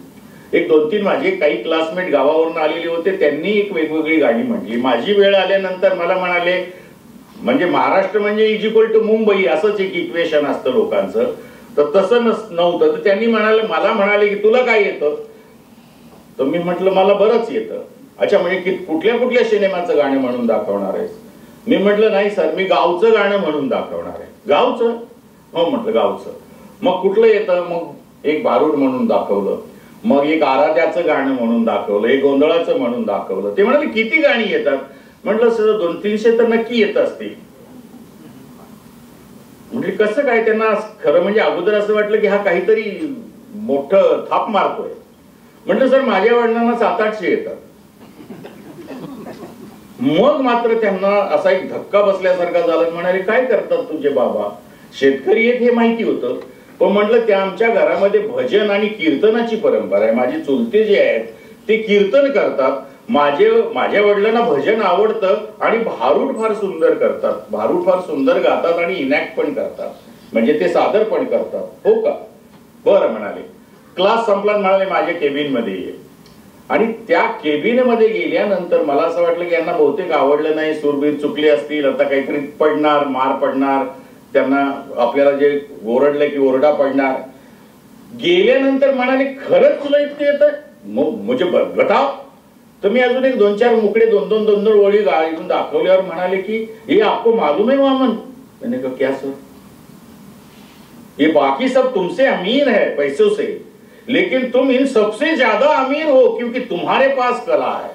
एक 2-3 माझे काही क्लासमेट गावावरून आलेले होते, त्यांनी एक वेगवेगळी गाणी म्हटली. माझी वेळ आल्यानंतर मला म्हणाले, म्हणजे महाराष्ट्र म्हणजे इज इक्वल टू मुंबई असंच एक इक्वेशन असतं लोकांचं, तर तसं नव्हतं. तर त्यांनी मला म्हणाले की तुला काय येतं. तर मी म्हटलं मला बरंच येतं. अच्छा, म्हणजे कुठल्या कुठल्या सिनेमाचं गाणं म्हणून दाखवणार आहेस. मी म्हटलं नाही सर, मी गावचं गाणं म्हणून दाखवणार आहे. गावचं? हो म्हटलं गावचं. मग कुठलं येतं. मग एक भारूड म्हणून दाखवलं, मग एक आराध्याचं गाणं म्हणून दाखवलं, एक गोंधळाचं म्हणून दाखवलं. ते म्हणाले किती गाणी येतात. म्हटलं सर 200-300 तर नक्की येत असतील. म्हणजे कसं काय, त्यांना खरं म्हणजे अगोदर असं वाटलं की हा काहीतरी मोठं थाप मारतोय. म्हटलं सर माझ्या वडिलांना 700-800 येतात. मग मात्र त्यांना असा एक धक्का बसल्यासारखा झाला. म्हणाले काय करतात तुझे बाबा. शेतकरी आहेत हे माहिती होतं, पण म्हटलं त्या आमच्या घरामध्ये भजन आणि कीर्तनाची परंपरा आहे. माझे चुलते जे आहेत ते कीर्तन करतात. माझ्या वडिलांना भजन आवडतं आणि भारूड फार सुंदर करतात. भारूड फार सुंदर गातात आणि इनॅक्ट पण करतात, म्हणजे ते सादर पण करतात. हो का, बरं म्हणाले. क्लास संपला. म्हणाले माझ्या केबिन मध्ये ये. आणि त्या केबिन मध्ये गेल्यानंतर मला असं वाटलं की यांना बहुतेक आवडलं नाही, सूरबीर चुकले असतील, आता काहीतरी पडणार, मार पडणार त्यांना, आपल्याला जे ओरडलं की ओरडा पडणार. गेल्यानंतर म्हणाले खरंच तुला इतकं येतं. म्हणजे बताव. तर मी अजून एक 2-4 मुकडे 2-2 वळी गाळून दाखवल्यावर म्हणाले की हे आपको मालूम है वामन. मैंने कहा क्या सर. ये बाकी सब तुमसे अमीर है पैसों से, लेकिन तुम इन सबसे ज्यादा अमीर हो, क्योंकि तुम्हारे पास कला है,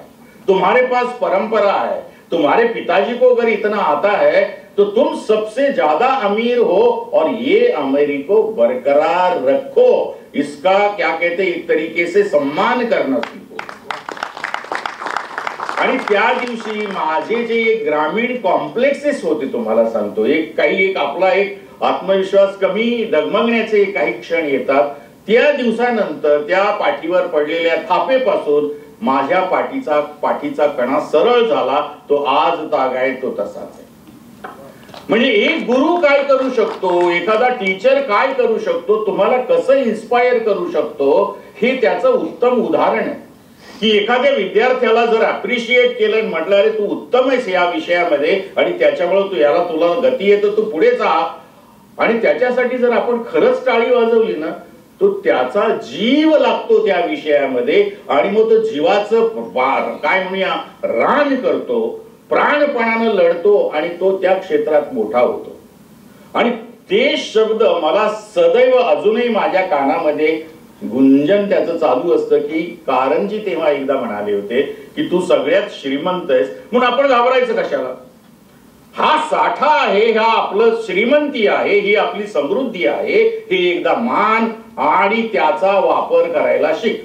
तुम्हारे पास परंपरा है, तुम्हारे पिताजी को अगर इतना आता है तो तुम सबसे ज्यादा अमीर हो. और ये अमीरी को बरकरार रखो, इसका क्या कहते एक तरीके से सम्मान करना सीखो. आणि त्या दिवशी माझे जे ग्रामीण कॉम्प्लेक्सेस होते, तुम्हाला सांगतो, एक आपला एक आत्मविश्वास कमी डगमगण्याचे काही क्षण येतात. त्या दिवसानंतर त्या पाठीवर पडलेल्या थापेपासून माझ्या पाठीचा कणा सरळ झाला. तो आज तागाय तो तसाच आहे. म्हणजे एक गुरु काय करू शकतो, एखादा टीचर काय करू शकतो, तुम्हाला कसं इन्स्पायर करू शकतो, हे त्याचं उत्तम उदाहरण आहे. की एखाद्या विद्यार्थ्याला जर अप्रिशिएट केलं, म्हटलं अरे तू उत्तम आहेस या विषयामध्ये आणि त्याच्यामुळे तुला गती येतं, तू पुढे जा, आणि त्याच्यासाठी जर आपण खरंच टाळी वाजवली ना, तो त्याचा जीव लागतो त्या विषयामध्ये आणि मग तो जीवाचं काय म्हणूया रान करतो, प्राणपणानं लढतो आणि तो त्या क्षेत्रात मोठा होतो. आणि ते शब्द मला सदैव अजूनही माझ्या कानामध्ये गुंजन त्याचं चालू असतं की कारंजी तेव्हा एकदा म्हणाले होते की तू सगळ्यात श्रीमंत आहेस म्हणून आपण घाबरायचं कशाला. हा साठा आहे, हा आपलं श्रीमंती आहे, ही आपली समृद्धी आहे, हे एकदा मान आणि त्याचा वापर करायला शिक.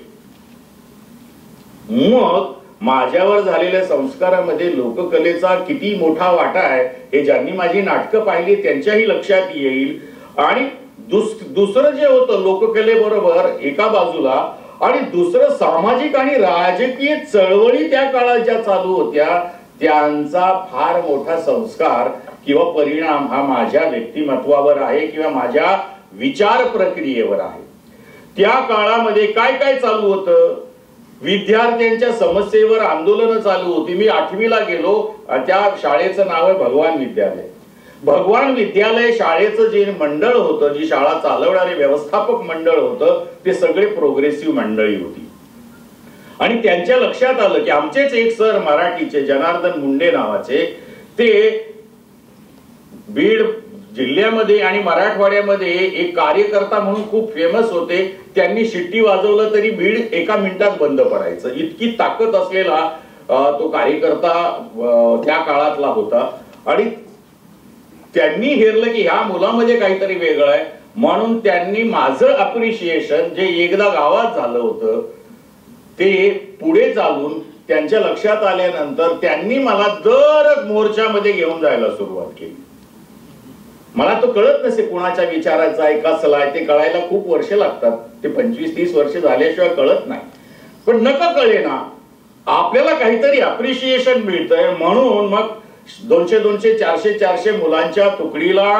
मग माझ्यावर झालेल्या संस्कारामध्ये लोककलेचा किती मोठा वाटा आहे हे ज्यांनी माझी नाटकं पाहिली त्यांच्याही लक्षात येईल. आणि दुसरं जे होतं लोककलेबरोबर एका बाजूला, आणि दुसरं सामाजिक आणि राजकीय चळवळी त्या काळात ज्या चालू होत्या त्यांचा फार मोठा संस्कार किंवा परिणाम हा माझ्या व्यक्तिमत्वावर आहे किंवा माझ्या विचार प्रक्रियेवर आहे. त्या काळामध्ये काय काय चालू होतं, विद्यार्थ्यांच्या समस्येवर आंदोलन चालू होती. मी 8वीला गेलो, त्या शाळेचं नाव आहे भगवान विद्यालय. भगवान विद्यालय शाळेचं जे मंडळ होतं, जी शाळा चालवणारे व्यवस्थापक मंडळ होतं, ते सगळे प्रोग्रेसिव्ह मंडळी होती. आणि त्यांच्या लक्षात आलं की आमचेच एक सर मराठीचे जनार्दन मुंडे नावाचे, ते बीड जिल्ह्यामध्ये आणि मराठवाड्यामध्ये एक कार्यकर्ता म्हणून खूप फेमस होते. त्यांनी शिट्टी वाजवलं तरी बीड एका मिनिटात बंद पडायचं, इतकी ताकद असलेला तो कार्यकर्ता त्या काळातला होता. आणि त्यांनी हेरलं की ह्या मुलामध्ये काहीतरी वेगळं आहे, म्हणून त्यांनी माझं अप्रिशिएशन जे एकदा गावात झालं होतं ते पुढे चालून त्यांच्या लक्षात आल्यानंतर त्यांनी मला दर मोर्चामध्ये घेऊन जायला सुरुवात केली. मला तो कळत नसे कुणाच्या विचाराचा आहे कसला आहे, ते कळायला खूप वर्ष लागतात, ते 25-30 वर्ष झाल्याशिवाय कळत नाही. पण नका कळे ना, आपल्याला काहीतरी अप्रिशिएशन मिळतंय म्हणून मग 200-200, 400-400 मुलांच्या तुकडीला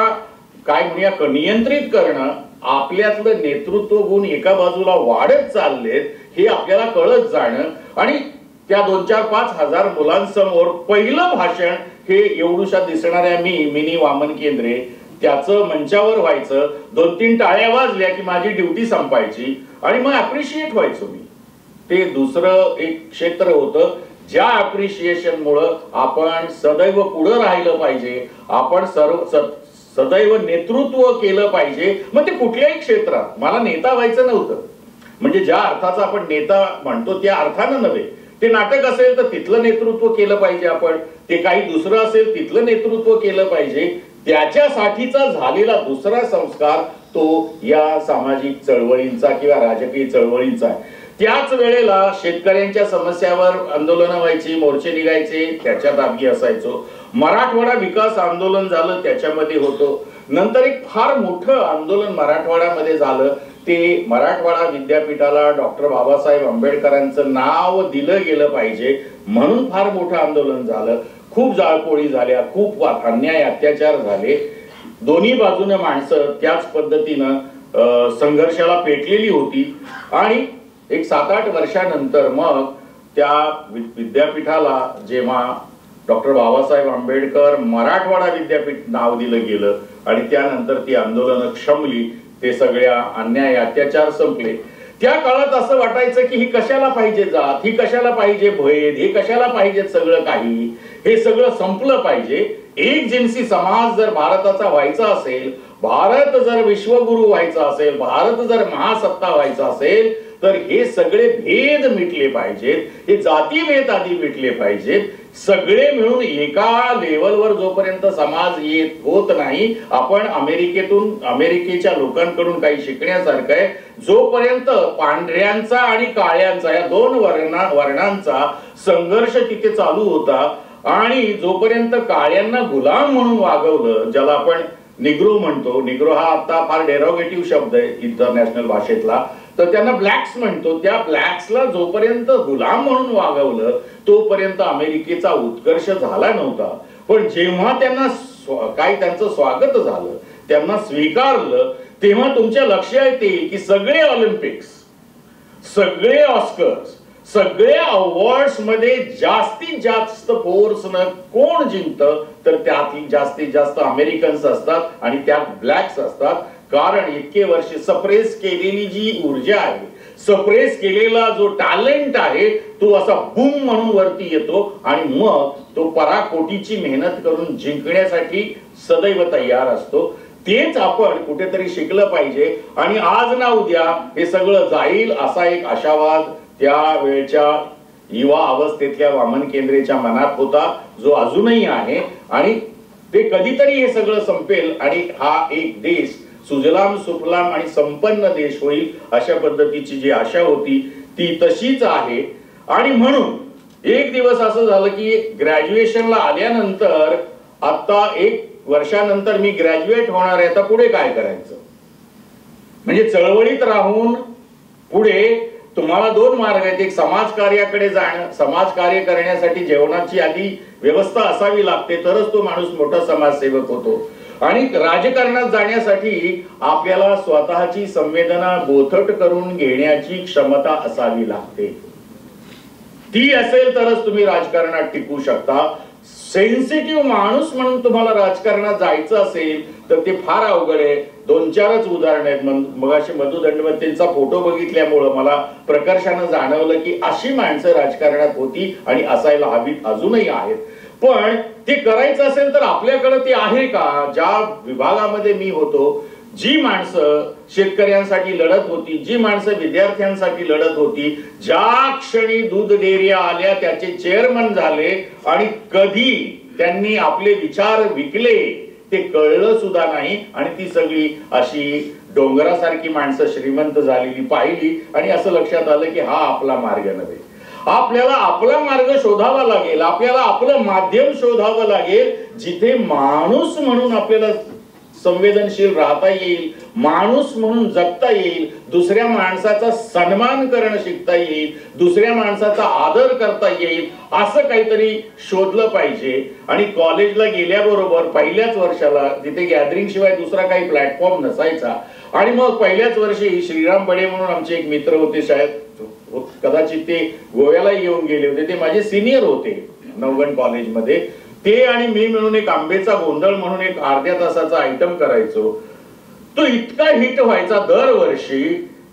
काय म्हणूया नियंत्रित करणं, आपल्यातलं नेतृत्व गुण एका बाजूला वाढत चाललेत हे आपल्याला कळत जाणं. आणि त्या 2-4-5 हजार मुलांसमोर पहिलं भाषण हे एवढूशा दिसणाऱ्या मिनी वामन केंद्रे त्याचं मंचावर व्हायचं, 2-3 टाळ्या वाजल्या की माझी ड्युटी संपायची आणि मग अप्रिशिएट व्हायचो मी. ते दुसरं एक क्षेत्र होतं ज्या अप्रिशिएशन मुळे आपण सदैव पुढे राहिलं पाहिजे, आपण सदैव नेतृत्व केलं पाहिजे. मग ते कुठल्याही क्षेत्रात, मला नेता व्हायचं नव्हतं, म्हणजे ज्या अर्थाचा आपण नेता म्हणतो त्या अर्थानं नव्हे. ते नाटक असेल तर तिथलं नेतृत्व केलं पाहिजे आपण, ते काही दुसरं असेल तिथलं नेतृत्व केलं पाहिजे. त्याच्यासाठीचा झालेला दुसरा संस्कार तो या सामाजिक चळवळींचा किंवा राजकीय चळवळींचा आहे. त्याच वेळेला शेतकऱ्यांच्या समस्यावर आंदोलनं व्हायची, मोर्चे निघायचे, त्याच्यात आम्ही असायचो. मराठवाडा विकास आंदोलन झालं, त्याच्यामध्ये होतो. नंतर एक फार मोठं आंदोलन मराठवाड्यामध्ये झालं, ते मराठवाडा विद्यापीठाला डॉक्टर बाबासाहेब आंबेडकरांचं नाव दिलं गेलं पाहिजे म्हणून फार मोठं आंदोलन झालं. खूप जाळपोळी झाल्या, खूप अन्याय अत्याचार झाले. दोन्ही बाजूने माणसं त्याच पद्धतीनं संघर्षाला पेटलेली होती. आणि एक 7-8 वर्षानंतर मग त्या विद्यापीठाला जेव्हा डॉक्टर बाबासाहेब आंबेडकर मराठवाडा विद्यापीठ नाव दिलं गेलं आणि त्यानंतर ती आंदोलनं क्षमली, ते सगळ्या अन्याय अत्याचार संपले. त्या काळात असं वाटायचं की ही कशाला पाहिजे जात, ही कशाला पाहिजे भेद, हे कशाला पाहिजे सगळं काही, हे सगळं संपलं पाहिजे. एक जिन्सी समाज जर भारताचा व्हायचा असेल, भारत जर विश्वगुरु व्हायचा असेल, भारत जर महासत्ता व्हायचा असेल तर हे सगळे भेद मिटले पाहिजेत, हे जातीभेद आधी मिटले पाहिजेत. सगळे मिळून एका लेवलवर जोपर्यंत समाज येत होत नाही, आपण अमेरिकेच्या लोकांकडून काही शिकण्यासारखं आहे. जोपर्यंत पांढऱ्यांचा आणि काळ्यांचा या दोन वर्णांचा संघर्ष तिथे चालू होता आणि जोपर्यंत काळ्यांना गुलाम म्हणून वागवलं, ज्याला आपण निग्रो म्हणतो, निग्रो हा आता फार डेरोगेटिव्ह शब्द आहे इंटरनॅशनल भाषेतला, तर त्यांना ब्लॅक्स म्हणतो, त्या ब्लॅक्सला जोपर्यंत गुलाम म्हणून वागवलं तोपर्यंत अमेरिकेचा उत्कर्ष झाला नव्हता. पण जेव्हा त्यांना त्यांचं स्वागत झालं, त्यांना स्वीकारलं, तेव्हा तुमच्या लक्षात येईल की सगळे ऑलिम्पिक्स, सगळे ऑस्कर्स, सगळ्या अवॉर्ड्स मध्ये जास्तीत जास्त फोर्सनं कोण जिंकतं तर त्यात जास्तीत जास्त अमेरिकन्स असतात आणि त्यात ब्लॅक्स असतात. कारण इतके वर्ष सप्रेस केलेली जी ऊर्जा आहे, सप्रेस केलेला जो टॅलेंट आहे, तो असा बूम म्हणून वरती येतो आणि मग तो पराकोटीची मेहनत करून जिंकण्यासाठी सदैव तयार असतो. तेच आपण कुठेतरी शिकलं पाहिजे. आणि आज ना उद्या हे सगळं जाईल असा एक आशावाद त्या वेळच्या युवा अवस्थेतल्या वामन केंद्रेच्या मनात होता, जो अजूनही आहे. आणि ते कधीतरी हे सगळं संपेल आणि हा एक देश सुजलाम सुफलाम आणि संपन्न देश होईल अशा पद्धतीची जी आशा होती ती तशीच आहे. आणि म्हणून एक दिवस असं झालं की ग्रॅज्युएशनला आल्यानंतर आता 1 वर्षानंतर मी ग्रॅज्युएट होणार आहे, आता पुढे काय करायचं, म्हणजे चळवळीत राहून पुढे तुम्हाला 2 मार्ग आहेत. एक समाजकार्याकडे जाणं, समाजकार्य करण्यासाठी जेवणाची आधी व्यवस्था असावी लागते, तरच तो माणूस मोठा समाजसेवक होतो. आणि राजकारणात जाण्यासाठी आपल्याला स्वतःची संवेदना बोथट करून घेण्याची क्षमता असावी लागते. ती असेल तरच तुम्ही राजकारणात टिकू शकता. सेन्सिटिव्ह माणूस म्हणून तुम्हाला राजकारणात जायचं असेल तर ते फार अवघड आहे. 2-4च उदाहरण आहेत. मगाशी मधु दंडवतेंचा फोटो बघितल्यामुळं मला प्रकर्षानं जाणवलं की अशी माणसं राजकारणात होती आणि असायला हवीत, अजूनही आहेत. पण ते करायचं असेल तर आपल्याकडे ते आहे का? ज्या विभागामध्ये मी होतो, जी माणसं शेतकऱ्यांसाठी लढत होती, जी माणसं विद्यार्थ्यांसाठी लढत होती, ज्या क्षणी दूध डेअऱ्या आल्या त्याचे चेअरमन झाले आणि कधी त्यांनी आपले विचार विकले ते कळलं सुद्धा नाही. आणि ती सगळी अशी डोंगरासारखी माणसं श्रीमंत झालेली पाहिली आणि असं लक्षात आलं की हा आपला मार्ग नव्हे. आपल्याला आपला मार्ग शोधावा लागेल, आपल्याला आपलं माध्यम शोधावं लागेल, जिथे माणूस म्हणून आपल्याला संवेदनशील राहता येईल, माणूस म्हणून जगता येईल, दुसऱ्या माणसाचा सन्मान करणं शिकता येईल, दुसऱ्या माणसाचा आदर करता येईल, असं काहीतरी शोधलं पाहिजे. आणि कॉलेजला गेल्याबरोबर पहिल्याच वर्षाला जिथे गॅदरिंग शिवाय दुसरा काही प्लॅटफॉर्म नसायचा आणि मग पहिल्याच वर्षी श्रीराम बडे म्हणून आमचे एक मित्र होते, शाळेत कदाचित ते गोव्याला येऊन गेले होते, ते माझे सिनियर होते नवगण कॉलेजमध्ये. ते आणि मी मिळून एक आंबेचा गोंधळ म्हणून एक अर्ध्या तासाचा आयटम करायचो. तो इतका हिट व्हायचा दरवर्षी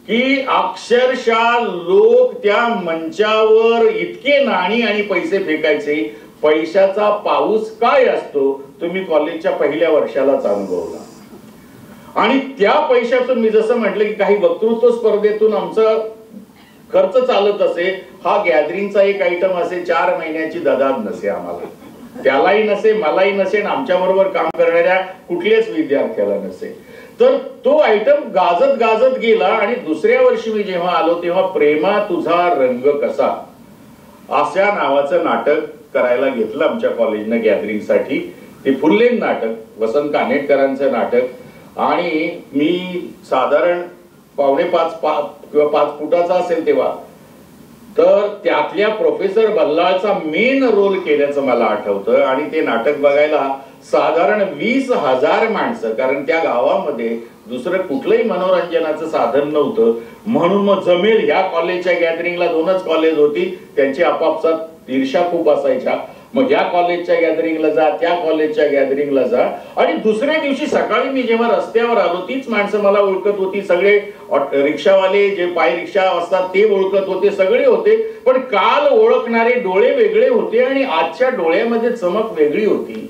की अक्षरशः लोक त्या मंचावर इतके नाणी आणि पैसे फेकायचे. पैशाचा पाऊस काय असतो तुम्ही कॉलेजच्या पहिल्या वर्षालाच अनुभवला. आणि त्या पैशातून मी जसं म्हटलं की काही वक्तृत्व स्पर्धेतून आमचा खर्च चालत असे. हा गॅदरिंगचा एक आयटम असे, 4 महिन्याची ददाद नसे आम्हाला, त्यालाही नसे, मलाही नसे, आमच्या बरोबर काम करणाऱ्या कुठल्याच विद्यार्थ्याला नसे. तर तो आयटम गाजत गाजत गेला आणि दुसऱ्या वर्षी मी जेव्हा आलो तेव्हा प्रेमा तुझा रंग कसा अशा नावाचं नाटक करायला घेतलं आमच्या कॉलेजनं गॅदरिंगसाठी. ते फुल लेंथ नाटक, वसंत कानेटकरांचं नाटक. आणि मी साधारण 4.5 किंवा 5 फुटाचा असेल तेव्हा, तर त्यातल्या प्रोफेसर बल्लाळचा मेन रोल केल्याचं मला आठवतं. आणि ते नाटक बघायला साधारण 20,000 माणसं, कारण त्या गावामध्ये दुसरं कुठलंही मनोरंजनाचं साधन नव्हतं. म्हणून मग जमेल ह्या कॉलेजच्या गॅदरिंगला 2च कॉलेज होती, त्यांची आपापसात ईर्ष्या खूप असायच्या. मग या कॉलेजच्या गॅदरिंगला जा, त्या कॉलेजच्या गॅदरिंगला जा. आणि दुसऱ्या दिवशी सकाळी मी जेव्हा रस्त्यावर आलो तीच माणसं मला ओळखत होती. सगळे रिक्षावाले जे पाय रिक्षा असतात ते ओळखत होते, सगळे होते. पण काल ओळखणारे डोळे वेगळे होते आणि आजच्या डोळ्यामध्ये चमक वेगळी होती.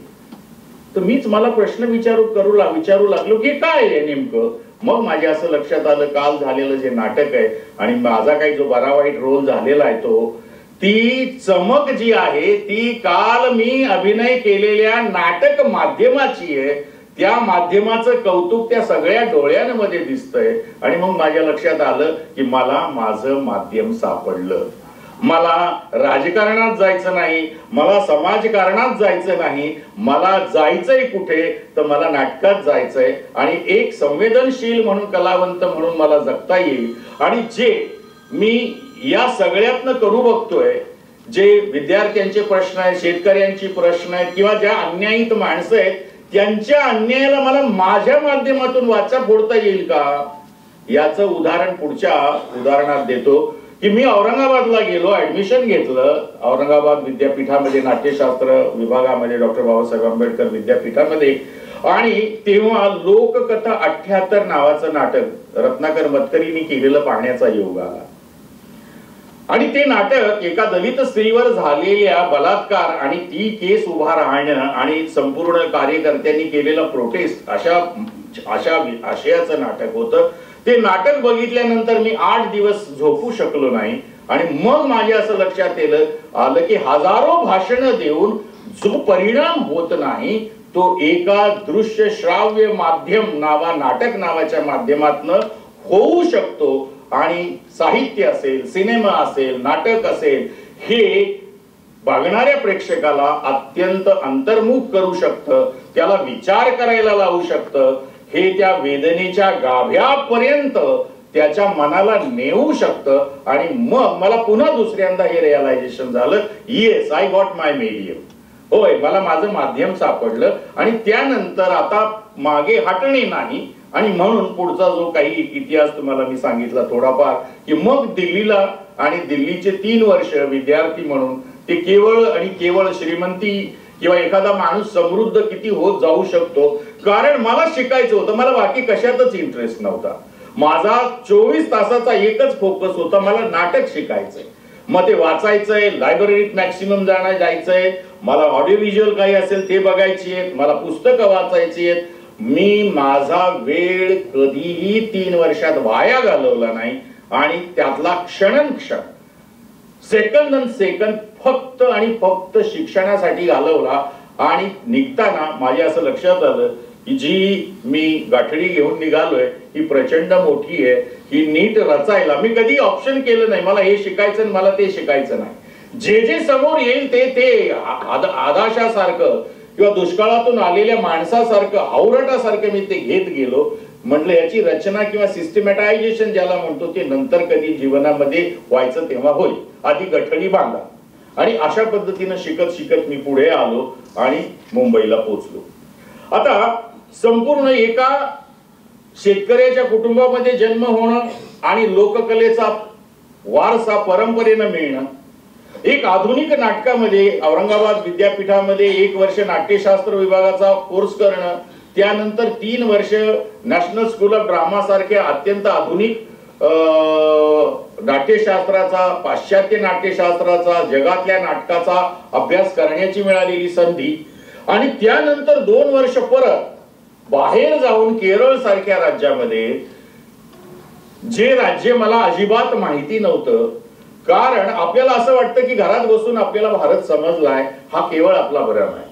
तर मीच मला प्रश्न विचारू लागलो की काय आहे नेमकं. मग माझ्या असं लक्षात आलं काल झालेलं जे नाटक आहे आणि माझा काही जो बरा वाईट रोल झालेला आहे तो, ती चमक जी आहे ती काल मी अभिनय केलेल्या नाटक माध्यमाची आहे. त्या माध्यमाचं कौतुक त्या सगळ्या डोळ्यांमध्ये दिसतंय. आणि मग माझ्या लक्षात आलं की मला माझं माध्यम सापडलं. मला राजकारणात जायचं नाही, मला समाजकारणात जायचं नाही, मला जायचंय कुठे तर मला नाटकात जायचंय. आणि एक संवेदनशील म्हणून, कलावंत म्हणून मला जगता येईल. आणि जे मी या सगळ्यातनं करू बघतोय, जे विद्यार्थ्यांचे प्रश्न आहेत, शेतकऱ्यांची प्रश्न आहेत, किंवा ज्या अन्यायित माणसं आहेत त्यांच्या अन्यायाला मला माझ्या माध्यमातून वाचा फोडता येईल का, याचं उदाहरण पुढच्या उदाहरणात देतो. की मी औरंगाबादला गेलो, ऍडमिशन घेतलं औरंगाबाद विद्यापीठामध्ये, नाट्यशास्त्र विभागामध्ये, डॉक्टर बाबासाहेब आंबेडकर विद्यापीठामध्ये. आणि तेव्हा लोककथा 78 नावाचं नाटक रत्नाकर मतकरींनी केलेलं पाहण्याचा योग आला. आणि ते नाटक एका दलित स्त्रीवर झालेल्या बलात्कार आणि ती केस उभा राहणं आणि संपूर्ण कार्यकर्त्यांनी केलेला प्रोटेस्ट अशा आशयाचं नाटक होतं. ते नाटक बघितल्यानंतर मी 8 दिवस झोपू शकलो नाही. आणि मग माझ्या असं लक्षात आलं की हजारो भाषणं देऊन जो परिणाम होत नाही तो एका दृश्य श्राव्य माध्यम नाटक नावाच्या माध्यमातनं होऊ शकतो. आणि साहित्य असेल, सिनेमा असेल, नाटक असेल, हे बघणाऱ्या प्रेक्षकाला अत्यंत अंतर्मुख करू शकतं, त्याला विचार करायला लावू शकतं. हे त्या वेदनेच्या गाभ्यापर्यंत त्याच्या मनाला नेऊ शकतं. आणि मग मला पुन्हा दुसऱ्यांदा हे रिअलायझेशन झालं, yes I got my medium. होय, मला माझं माध्यम सापडलं. आणि त्यानंतर आता मागे हटणे नाही. आणि म्हणून पुढचा जो काही इतिहास तुम्हाला मी सांगितला थोडाफार, की मग दिल्लीला आणि दिल्लीचे 3 वर्ष विद्यार्थी म्हणून ते केवळ आणि केवळ श्रीमंती किंवा एखादा माणूस समृद्ध किती होत जाऊ शकतो, कारण मला शिकायचं होतं, मला बाकी कशातच इंटरेस्ट नव्हता. माझा 24 तासाचा एकच फोकस होता, मला नाटक शिकायचंय. मग ते वाचायचंय, लायब्ररीत मॅक्सिमम जायचंय, मला ऑडिओ व्हिज्युअल काही असेल ते बघायची आहेत, मला पुस्तकं वाचायची आहेत. मी माझा वेळ कधीही 3 वर्षात वाया घालवला नाही आणि त्यातला क्षण सेकंद अन सेकंद फक्त आणि फक्त शिक्षणासाठी घालवला. आणि निघताना माझ्या असं लक्षात आलं की जी मी गाठडी घेऊन निघालोय ही प्रचंड मोठी आहे, ही नीट रचायला मी कधी ऑप्शन केलं नाही, मला हे शिकायचं आणि मला ते शिकायचं नाही. जे जे समोर येईल ते आदाशासारखं किंवा दुष्काळातून आलेल्या माणसासारखं आवरटासारखं मी ते घेत गेलो. म्हटलं याची रचना किंवा सिस्टमॅटायझेशन ज्याला म्हणतो ते नंतर कधी जीवनामध्ये व्हायचं तेव्हा होईल, आधी गठडी बांधा. आणि अशा पद्धतीनं शिकत शिकत मी पुढे आलो आणि मुंबईला पोहोचलो. आता संपूर्ण एका शेतकऱ्याच्या कुटुंबामध्ये जन्म होणं आणि लोककलेचा वारसा परंपरेनं मिळणं, एक आधुनिक नाटकामध्ये औरंगाबाद विद्यापीठामध्ये 1 वर्ष नाट्यशास्त्र विभागाचा कोर्स करणं, त्यानंतर 3 वर्ष नॅशनल स्कूल ऑफ ड्रामा सारख्या अत्यंत आधुनिक नाट्यशास्त्राचा, पाश्चात्य नाट्यशास्त्राचा, जगातल्या नाटकाचा अभ्यास करण्याची मिळालेली संधी, आणि त्यानंतर 2 वर्ष परत बाहेर जाऊन केरळ सारख्या राज्यामध्ये, जे राज्य मला अजिबात माहिती नव्हतं. कारण आपल्याला असं वाटतं की घरात बसून आपल्याला भारत समजलाय, हा केवळ आपला भ्रम आहे.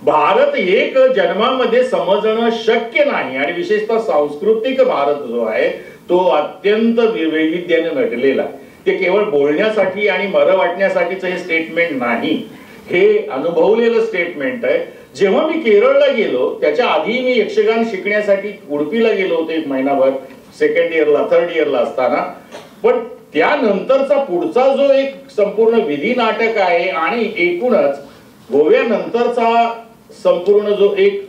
भारत एक जन्मामध्ये समजणं शक्य नाही, आणि विशेषतः सांस्कृतिक भारत जो आहे तो अत्यंत वैविध्याने नटलेला आहे. ते केवळ बोलण्यासाठी आणि मर वाटण्यासाठीच हे स्टेटमेंट नाही, हे अनुभवलेलं स्टेटमेंट आहे. जेव्हा मी केरळला गेलो त्याच्या आधी मी यक्षगान शिकण्यासाठी उडपीला गेलो होतो 1 महिनाभर, 2nd इयरला 3rd इयरला असताना. पण त्यानंतरचा पुढचा जो एक संपूर्ण विधी नाटक आहे आणि एकूणच गोव्यानंतरचा संपूर्ण जो एक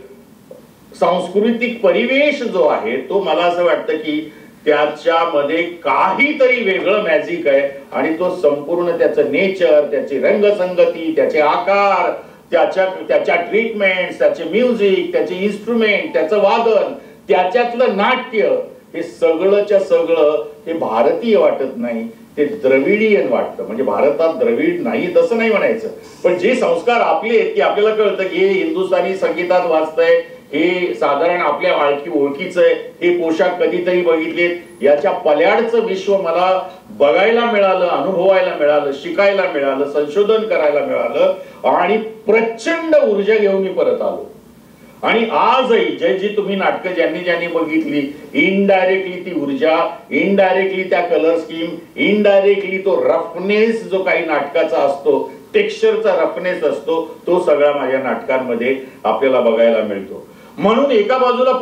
सांस्कृतिक परिवेश जो आहे तो मला असं वाटतं की त्याच्यामध्ये काहीतरी वेगळं मॅजिक आहे. आणि तो संपूर्ण त्याचं नेचर, त्याची रंगसंगती, त्याचे आकार, त्याच्या ट्रीटमेंट, त्याचे म्युझिक, त्याचे इन्स्ट्रुमेंट, त्याचं वादन, त्याच्यातलं नाट्य, हे सगळंच्या सगळं हे भारतीय वाटत नाही, ते द्रविडियन वाटतं. म्हणजे भारतात द्रविड नाही तसं नाही म्हणायचं, पण जे संस्कार आपले आहेत की आपल्याला कळतं की हे हिंदुस्थानी संगीतात वाजतंय, हे साधारण आपल्या ओळखीचं आहे, हे पोशाख कधीतरी बघितलेत, याच्या पल्याडचं विश्व मला बघायला मिळालं, अनुभवायला मिळालं, शिकायला मिळालं, संशोधन करायला मिळालं, आणि प्रचंड ऊर्जा घेऊन मी परत आलो. आणि आजही जी तुम्ही नाटकं ज्यांनी बघितली, इनडायरेक्टली ती ऊर्जा, इनडायरेक्टली त्या कलर स्कीम, इनडायरेक्टली तो रफनेस जो काही नाटकाचा असतो, टेक्स्चरचा रफनेस असतो, तो सगळा माझ्या नाटकांमध्ये आपल्याला बघायला मिळतो. म्हणून एका बाजूला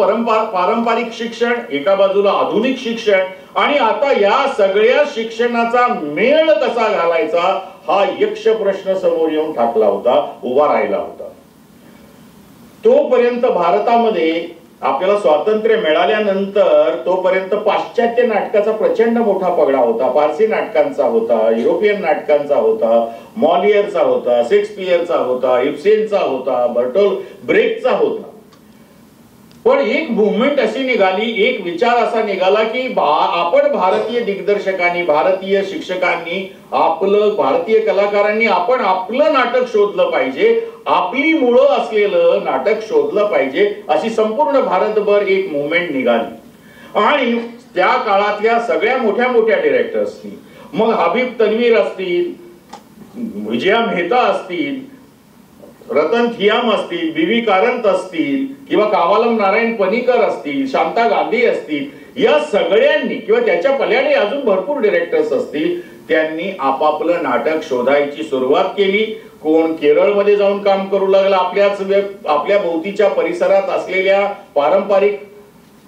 पारंपरिक शिक्षण, एका बाजूला आधुनिक शिक्षण, आणि आता या सगळ्या शिक्षणाचा मेळ कसा घालायचा हा यक्ष प्रश्न समोर येऊन ठाकला होता, उभा राहिला होता. तोपर्यंत भारतामध्ये आपल्याला स्वातंत्र्य मिळाल्यानंतर तोपर्यंत पाश्चात्य नाटकाचा प्रचंड मोठा पगडा होता. पारसी नाटकांचा होता, युरोपियन नाटकांचा होता, मॉलियरचा होता, शेक्सपियरचा होता, इब्सेनचा होता, बर्टोल ब्रेकचा होता. पण एक मुवमेंट अशी निघाली, एक विचार असा निघाला की आपण भारतीय दिग्दर्शकांनी, भारतीय शिक्षकांनी, भारतीय कलाकारांनी आपण आपलं नाटक शोधलं पाहिजे, आपली मुळं असलेलं नाटक शोधलं पाहिजे, अशी संपूर्ण भारतभर एक मुवमेंट निघाली. आणि त्या काळातल्या सगळ्या मोठ्या मोठ्या डिरेक्टर्सनी, मग हबीब तन्वीर असतील, विजया मेहता असतील, रतन थियाम असतील, बीवी कारंत असतील, किंवा कावालम नारायण पनीकर असतील, शांता गांधी असतील, या सगळ्यांनी किंवा त्याच्या पल्याडे अजून भरपूर डिरेक्टर्स असतील, त्यांनी आपापलं नाटक शोधायची सुरुवात केली. कोण केरळमध्ये जाऊन काम करू लागला, आपल्या भोवतीच्या परिसरात असलेल्या पारंपरिक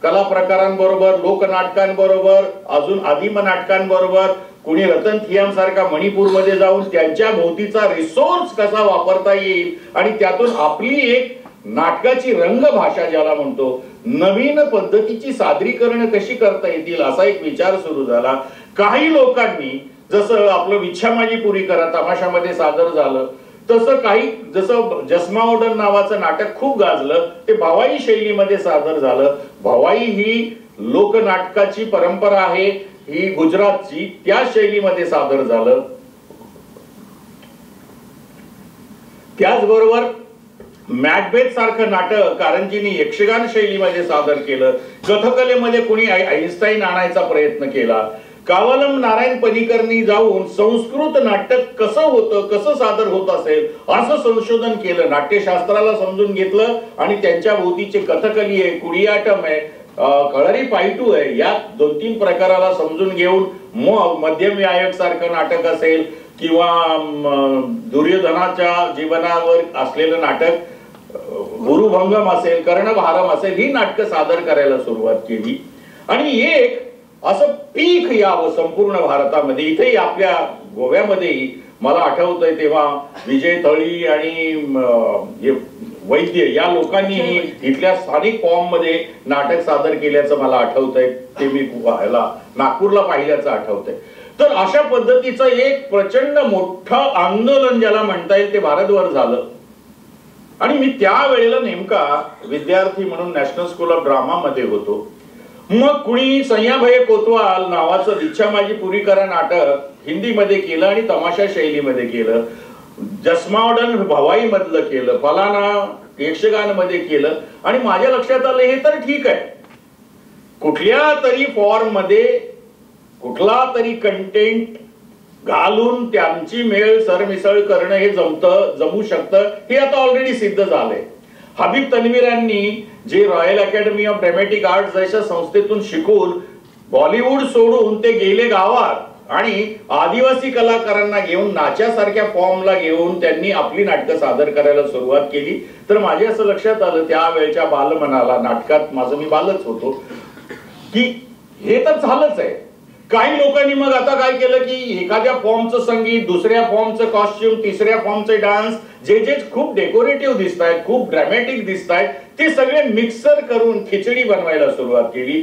कला प्रकारांबरोबर, लोकनाटकांबरोबर, अजून आदिम नाटकांबरोबर, कुणी रतन थियाम सारखा मणिपूरमध्ये जाऊन त्यांच्या भोवतीचा रिसोर्स कसा वापरता येईल आणि त्यातून आपली एक नाटकाची रंगभाषा ज्याला म्हणतो, नवीन पद्धतीची सादरीकरण कशी करता येतील असा एक विचार सुरू झाला. काही लोकांनी, जसं आपलं विच्छा माझी पुरी करा तमाशामध्ये सादर झालं, तसं काही, जसं जसमावडन नावाचं नाटक खूप गाजलं, ते भवाई शैलीमध्ये सादर झालं. भवाई ही लोकनाटकाची परंपरा आहे, ही गुजरातची, त्या शैलीमध्ये सादर झालं. त्याचबरोबर मॅकबेथ सारखं नाटक कारंजीने यक्षगान शैलीमध्ये सादर केलं. कथकलेमध्ये कोणी आईन्स्टाईन आणायचा प्रयत्न केला. कावलम नारायण पनीकरनी जाऊन संस्कृत नाटक कसं होतं, कसं सादर होत असेल असं संशोधन केलं, नाट्यशास्त्राला समजून घेतलं आणि त्यांच्या भोवतीचे कथकली आहे, कुडियाटम आहे, कळरी पायटू आहे, या 2-3 प्रकाराला समजून घेऊन मग मध्यम व्यायक सारखं नाटक असेल किंवा दुर्योधनाच्या जीवनावर असलेलं नाटक गुरुभंगम असेल, कर्णभारम असेल, ही नाटकं सादर करायला सुरुवात केली. आणि एक असं पीक यावं संपूर्ण भारतामध्ये. इथेही आपल्या गोव्यामध्येही मला आठवतंय तेव्हा विजय थळी आणि वैद्य या लोकांनीही इथल्या स्थानिक फॉर्म मध्ये नाटक सादर केल्याचं मला आठवतंय. ते मी नागपूरला पाहिल्याचं आठवतंय. तर अशा पद्धतीचं एक प्रचंड मोठं आंदोलन ज्याला म्हणता येईल ते भारतभर झालं. आणि मी त्यावेळेला नेमका विद्यार्थी म्हणून नॅशनल स्कूल ऑफ ड्रामा मध्ये होतो. मग कुणी सय्याभय कोतवाल नावाचं इच्छा माझी पुरी करा नाटक हिंदीमध्ये केलं आणि तमाशा शैलीमध्ये केलं. जसमावडन भवाई मधलं केलं, फलाना यक्षगान मध्ये केलं. आणि माझ्या लक्षात आलं हे तर ठीक आहे, कुठल्या तरी फॉर्म मध्ये कुठला तरी कंटेंट घालून त्यांची मेळ सरमिसळ करणं हे जमू शकतं, हे आता ऑलरेडी सिद्ध झालंय. हबीब तन्वीरांनी जे royal academy of dramatic arts अशा संस्थेतून शिकून बॉलिवूड सोडून ते गेले गावात आणि आदिवासी कलाकारांना घेऊन नाच्यासारख्या फॉर्मला घेऊन त्यांनी आपली नाटकं सादर करायला सुरुवात केली. तर माझ्या असं लक्षात आलं त्यावेळच्या बालमनाला, नाटकात माझं मी बालच होतो, की हे तर झालंच आहे. काही लोकांनी मग आता काय केलं की एखाद्या फॉर्मचं संगीत, दुसऱ्या फॉर्मचं कॉस्ट्युम, तिसऱ्या फॉर्मचे डान्स, जे खूप डेकोरेटिव्ह दिसत आहेत, खूप ड्रॅमॅटिक दिसत आहेत, ते सगळे मिक्सर करून खिचडी बनवायला सुरुवात केली.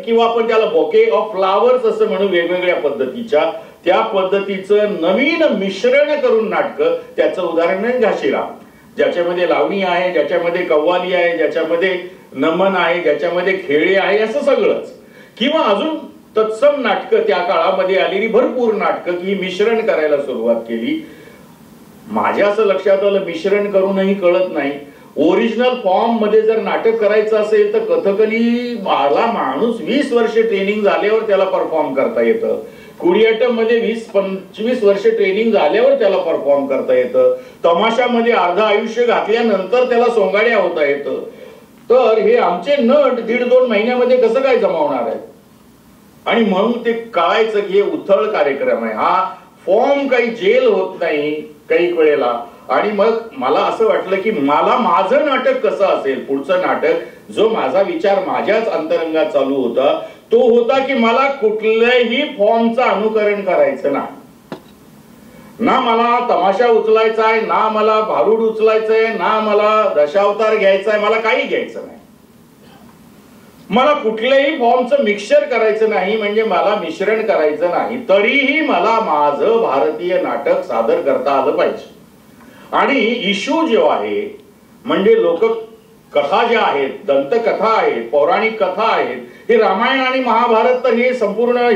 किंवा आपण त्याला बोके ऑफ फ्लावर्स असं म्हणू, वेगवेगळ्या पद्धतीच्या त्या पद्धतीचं नवीन मिश्रण करून नाटकं. त्याचं उदाहरण आहे घाशीराम, ज्याच्यामध्ये लावणी आहे, ज्याच्यामध्ये कव्वाली आहे, ज्याच्यामध्ये नमन आहे, ज्याच्यामध्ये खेळे आहे, असं सगळंच. किंवा अजून तत्सम नाटकं, त्या काळामध्ये आलेली भरपूर नाटकं ही मिश्रण करायला सुरुवात केली. माझ्या असं लक्षात आलं मिश्रण करूनही कळत नाही. ओरिजिनल फॉर्म मध्ये जर नाटक करायचं असेल तर कथकली मला माणूस 20 वर्ष ट्रेनिंग झाल्यावर त्याला परफॉर्म करता येतं. कुडियाटम मध्ये 20-25 वर्ष ट्रेनिंग झाल्यावर त्याला परफॉर्म करता येतं. तमाशामध्ये अर्ध आयुष्य घातल्यानंतर त्याला सोंगाड्या होता येतं. तर हे आमचे नट 1.5-2 महिन्यामध्ये कसं काय जमावणार आहे? आणि म्हणून ते कळायचं की हे उथळ कार्यक्रम आहे, हा फॉर्म काही जेल होत नाही काही वेळेला. आणि मग मला असं वाटलं की मला माझं नाटक कसं असेल, पुढचं नाटक, जो माझा विचार माझ्याच अंतरंगात चालू होता तो होता की मला कुठल्याही फॉर्मचं अनुकरण करायचं नाही. ना मला तमाशा उचलायचा आहे, ना मला भारूड उचलायचंय, ना मला दशावतार घ्यायचा आहे, मला काही घ्यायचं नाही. मला कुठल्याही फॉर्मचं मिक्सचर करायचं नाही, म्हणजे मला मिश्रण करायचं नाही. तरीही मला माझं भारतीय नाटक सादर करता आलं पाहिजे. आणि इशू जो आहे म्हणजे लोककथा ज्या आहेत, दंतकथा आहेत, पौराणिक कथा आहेत, हे रामायण आणि महाभारत तर हे संपूर्ण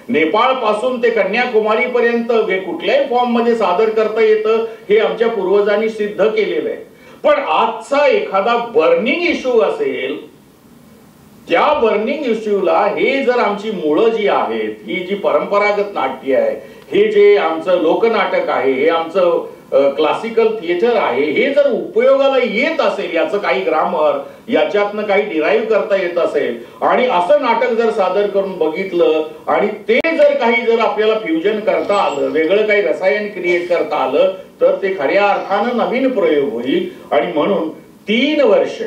नेपाळ पासून ते कन्याकुमारी पर्यंत कुठल्याही फॉर्म मध्ये सादर करता येतं, हे आमच्या पूर्वजांनी सिद्ध केलेलं आहे. पण आजचा एखादा बर्निंग इश्यू असेल, त्या बर्निंग इश्यूला हे जर आमची मुळं जी आहेत, ही जी परंपरागत नाट्य आहे, हे जे आमचं लोकनाटक आहे, हे आमचं क्लासिकल थिएटर आहे, हे जर उपयोगाला येत असेल, याचं काही ग्रामर, याच्यातनं काही डिराईव्ह करता येत असेल, आणि असं नाटक जर सादर करून बघितलं आणि ते जर काही जर आपल्याला फ्युजन करता आलं, वेगळं काही रसायन क्रिएट करता आलं, तर ते खऱ्या अर्थानं नवीन प्रयोग होईल. आणि म्हणून 3 वर्ष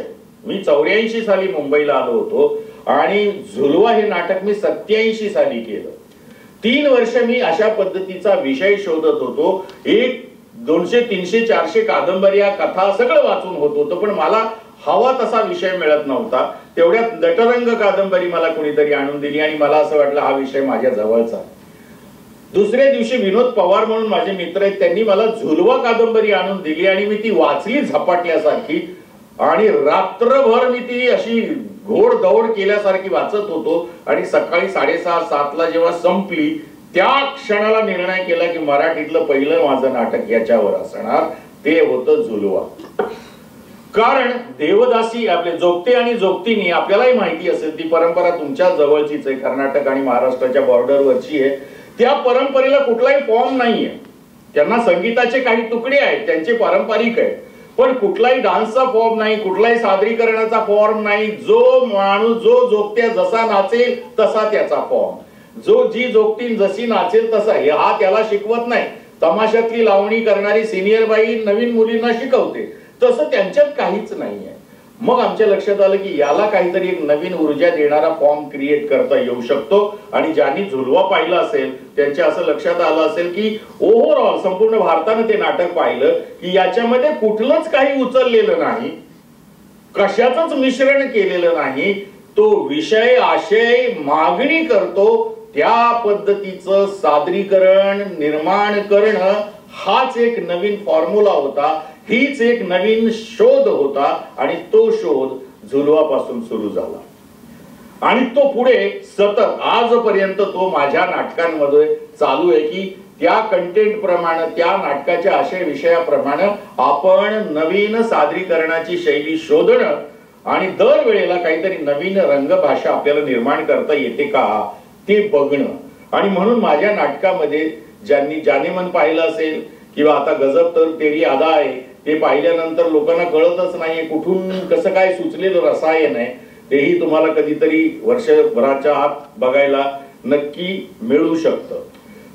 मी 84 साली मुंबईला आलो होतो आणि झुलवा हे नाटक मी 87 साली केलं. 3 वर्ष मी अशा पद्धतीचा विषय शोधत होतो. 200, 300, 400 कादंबऱ्या, कथा सगळं वाचून होत होतं, पण मला हवा तसा विषय मिळत नव्हता. तेवढ्यात नटरंग कादंबरी मला कोणीतरी आणून दिली आणि मला असं वाटलं हा विषय माझ्या जवळचा. दुसऱ्या दिवशी विनोद पवार म्हणून माझे मित्र आहेत, त्यांनी मला झुलवा कादंबरी आणून दिली आणि मी ती वाचली झपाटल्यासारखी आणि रात्रभर मी ती अशी घोड दौड केल्यासारखी वाचत होतो आणि सकाळी 6:30-7ला जेव्हा संपली त्या क्षणाला निर्णय केला की मराठीतलं पहिलं माझं नाटक याच्यावर असणार, ते होतं झुलवा. कारण देवदासी आपले जोगते आणि जोगतीनी आपल्यालाही माहिती असेल ती परंपरा तुमच्या जवळचीच आहे, कर्नाटक आणि महाराष्ट्राच्या बॉर्डरवरची आहे. त्या परंपरेला कुठलाही फॉर्म नाहीये. त्यांना संगीताचे काही तुकडे आहेत, त्यांचे पारंपरिक आहेत, पण कुठलाही डान्सचा फॉर्म नाही, कुठलाही सादरीकरणाचा फॉर्म नाही. जो माणूस जो जोगत्या जसा नाचेल तसा त्याचा फॉर्म, जो जी जोगती जशी नाचेल तसा, हा त्याला शिकवत नाही. तमाशातली लावणी करणारी सिनियर बाई नवीन मुलींना शिकवते, तसं त्यांच्यात काहीच नाहीये. मग आमच्या लक्षात आलं की याला काहीतरी एक नवीन ऊर्जा देणारा फॉर्म क्रिएट करता येऊ शकतो. आणि ज्यांनी झुलवा पाहिलं असेल त्यांच्या असं लक्षात आलं असेल की ओव्हरऑल संपूर्ण भारतानं ते नाटक पाहिलं की याच्यामध्ये कुठलंच काही उचललेलं नाही, कशाचंच मिश्रण केलेलं नाही. तो विषय आशय मागणी करतो त्या पद्धतीचं सादरीकरण निर्माण करणं हाच एक नवीन फॉर्म्युला होता, हीच एक नवीन शोध होता. आणि तो शोध झुलवापासून सुरू झाला आणि तो पुढे सतत आजपर्यंत तो माझ्या नाटकांमध्ये चालू आहे की त्या कंटेंट प्रमाणे, त्या नाटकाच्या आशय विषयाप्रमाणे आपण नवीन सादरीकरणाची शैली शोधणं आणि दरवेळेला काहीतरी नवीन रंगभाषा आपल्याला निर्माण करता येते का ते बघणं. आणि म्हणून माझ्या नाटकामध्ये ज्यांनी जाने मन पाहिलं असेल किंवा आता गजब तर तेरी अदा आहे ते पाहिल्यानंतर लोकांना कळतच नाहीये कुठून कसं काय सुचलेलं रसायन आहे, तेही तुम्हाला कधीतरी वर्षभराच्या आत बघायला नक्की मिळू शकतं.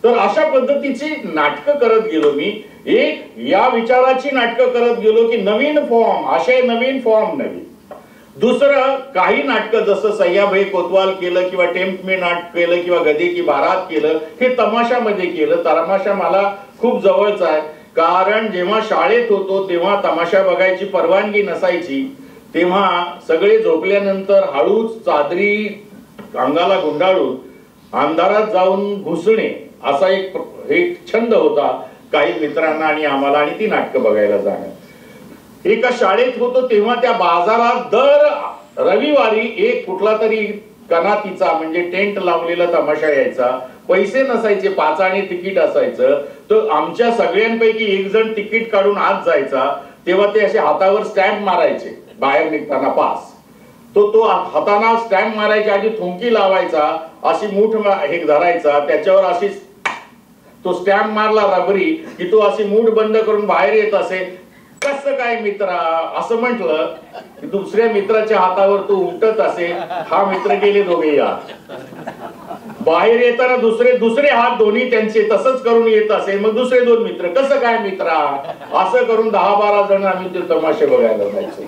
तर अशा पद्धतीची नाटकं करत गेलो मी. एक या विचाराची नाटकं करत गेलो की नवीन फॉर्म, आशय नवीन, फॉर्म नवीन. दुसरं काही नाटकं जसं सह्याभाई कोतवाल केलं किंवा टेम्प में नाटक केलं किंवा गधे की बारात केलं, हे तमाशामध्ये केलं. तमाशा मला खूप जवळचा आहे, कारण जेव्हा शाळेत होतो तेव्हा तमाशा बघायची परवानगी नसायची. तेव्हा सगळे झोपल्यानंतर हळूच चादरी अंगाला गुंडाळून अंधारात जाऊन घुसणे असा एक छंद होता काही मित्रांना आणि आम्हाला, आणि ती नाटकं बघायला जाणं. एका शाळेत होतो तेव्हा त्या बाजारात दर रविवारी एक कुठला तरी कनातीचा म्हणजे टेंट लावलेला तमाशा यायचा. पैसे नसायचे, 5 आणे तिकीट असायचं. तर आमच्या सगळ्यांपैकी एक जण तिकीट काढून आत जायचा. तेव्हा ते असे हातावर स्टॅम्प मारायचे बाहेर निघताना पास. तो हाताना स्टॅम्प मारायच्या आधी थुंकी लावायचा, अशी मूठ हे धरायचा, त्याच्यावर अशी तो स्टॅम्प मारला रबरी की तो अशी मूठ बंद करून बाहेर येत असे. कसं काय मित्रा असं म्हटलं की दुसऱ्या मित्राच्या हातावर तो उमटत असे. हा मित्र गेले दोघे या बाहेर येताना दुसरे हात दोन्ही त्यांचे तसंच करून येत असे. मग दुसरे 2 मित्र कसं काय मित्रा असं करून 10-12 जण आम्ही ते तमाशे बघायला जायचो.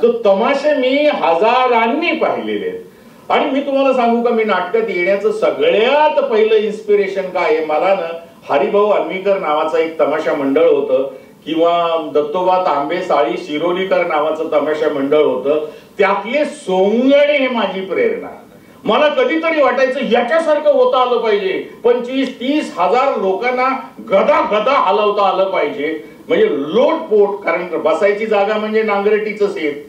तो तमाशे मी हजारांनी पाहिलेले. आणि मी तुम्हाला सांगू का, मी नाटकात येण्याचं सगळ्यात पहिलं इन्स्पिरेशन काय आहे मला ना, हरिभाऊ अन्वीकर नावाचा एक तमाशा मंडळ होतं किंवा दत्तोबा तांबे साळी शिरोलीकर नावाचं तमाशा मंडळ होतं. त्यातले सोंगणे हे माझी प्रेरणा. मला कधीतरी वाटायचं याच्यासारखं होता आलं पाहिजे. 25-30 हजार लोकांना गदा गदा हलवता आलं पाहिजे. म्हणजे लोटपोट, कारण बसायची जागा म्हणजे नांगरटीचं शेत,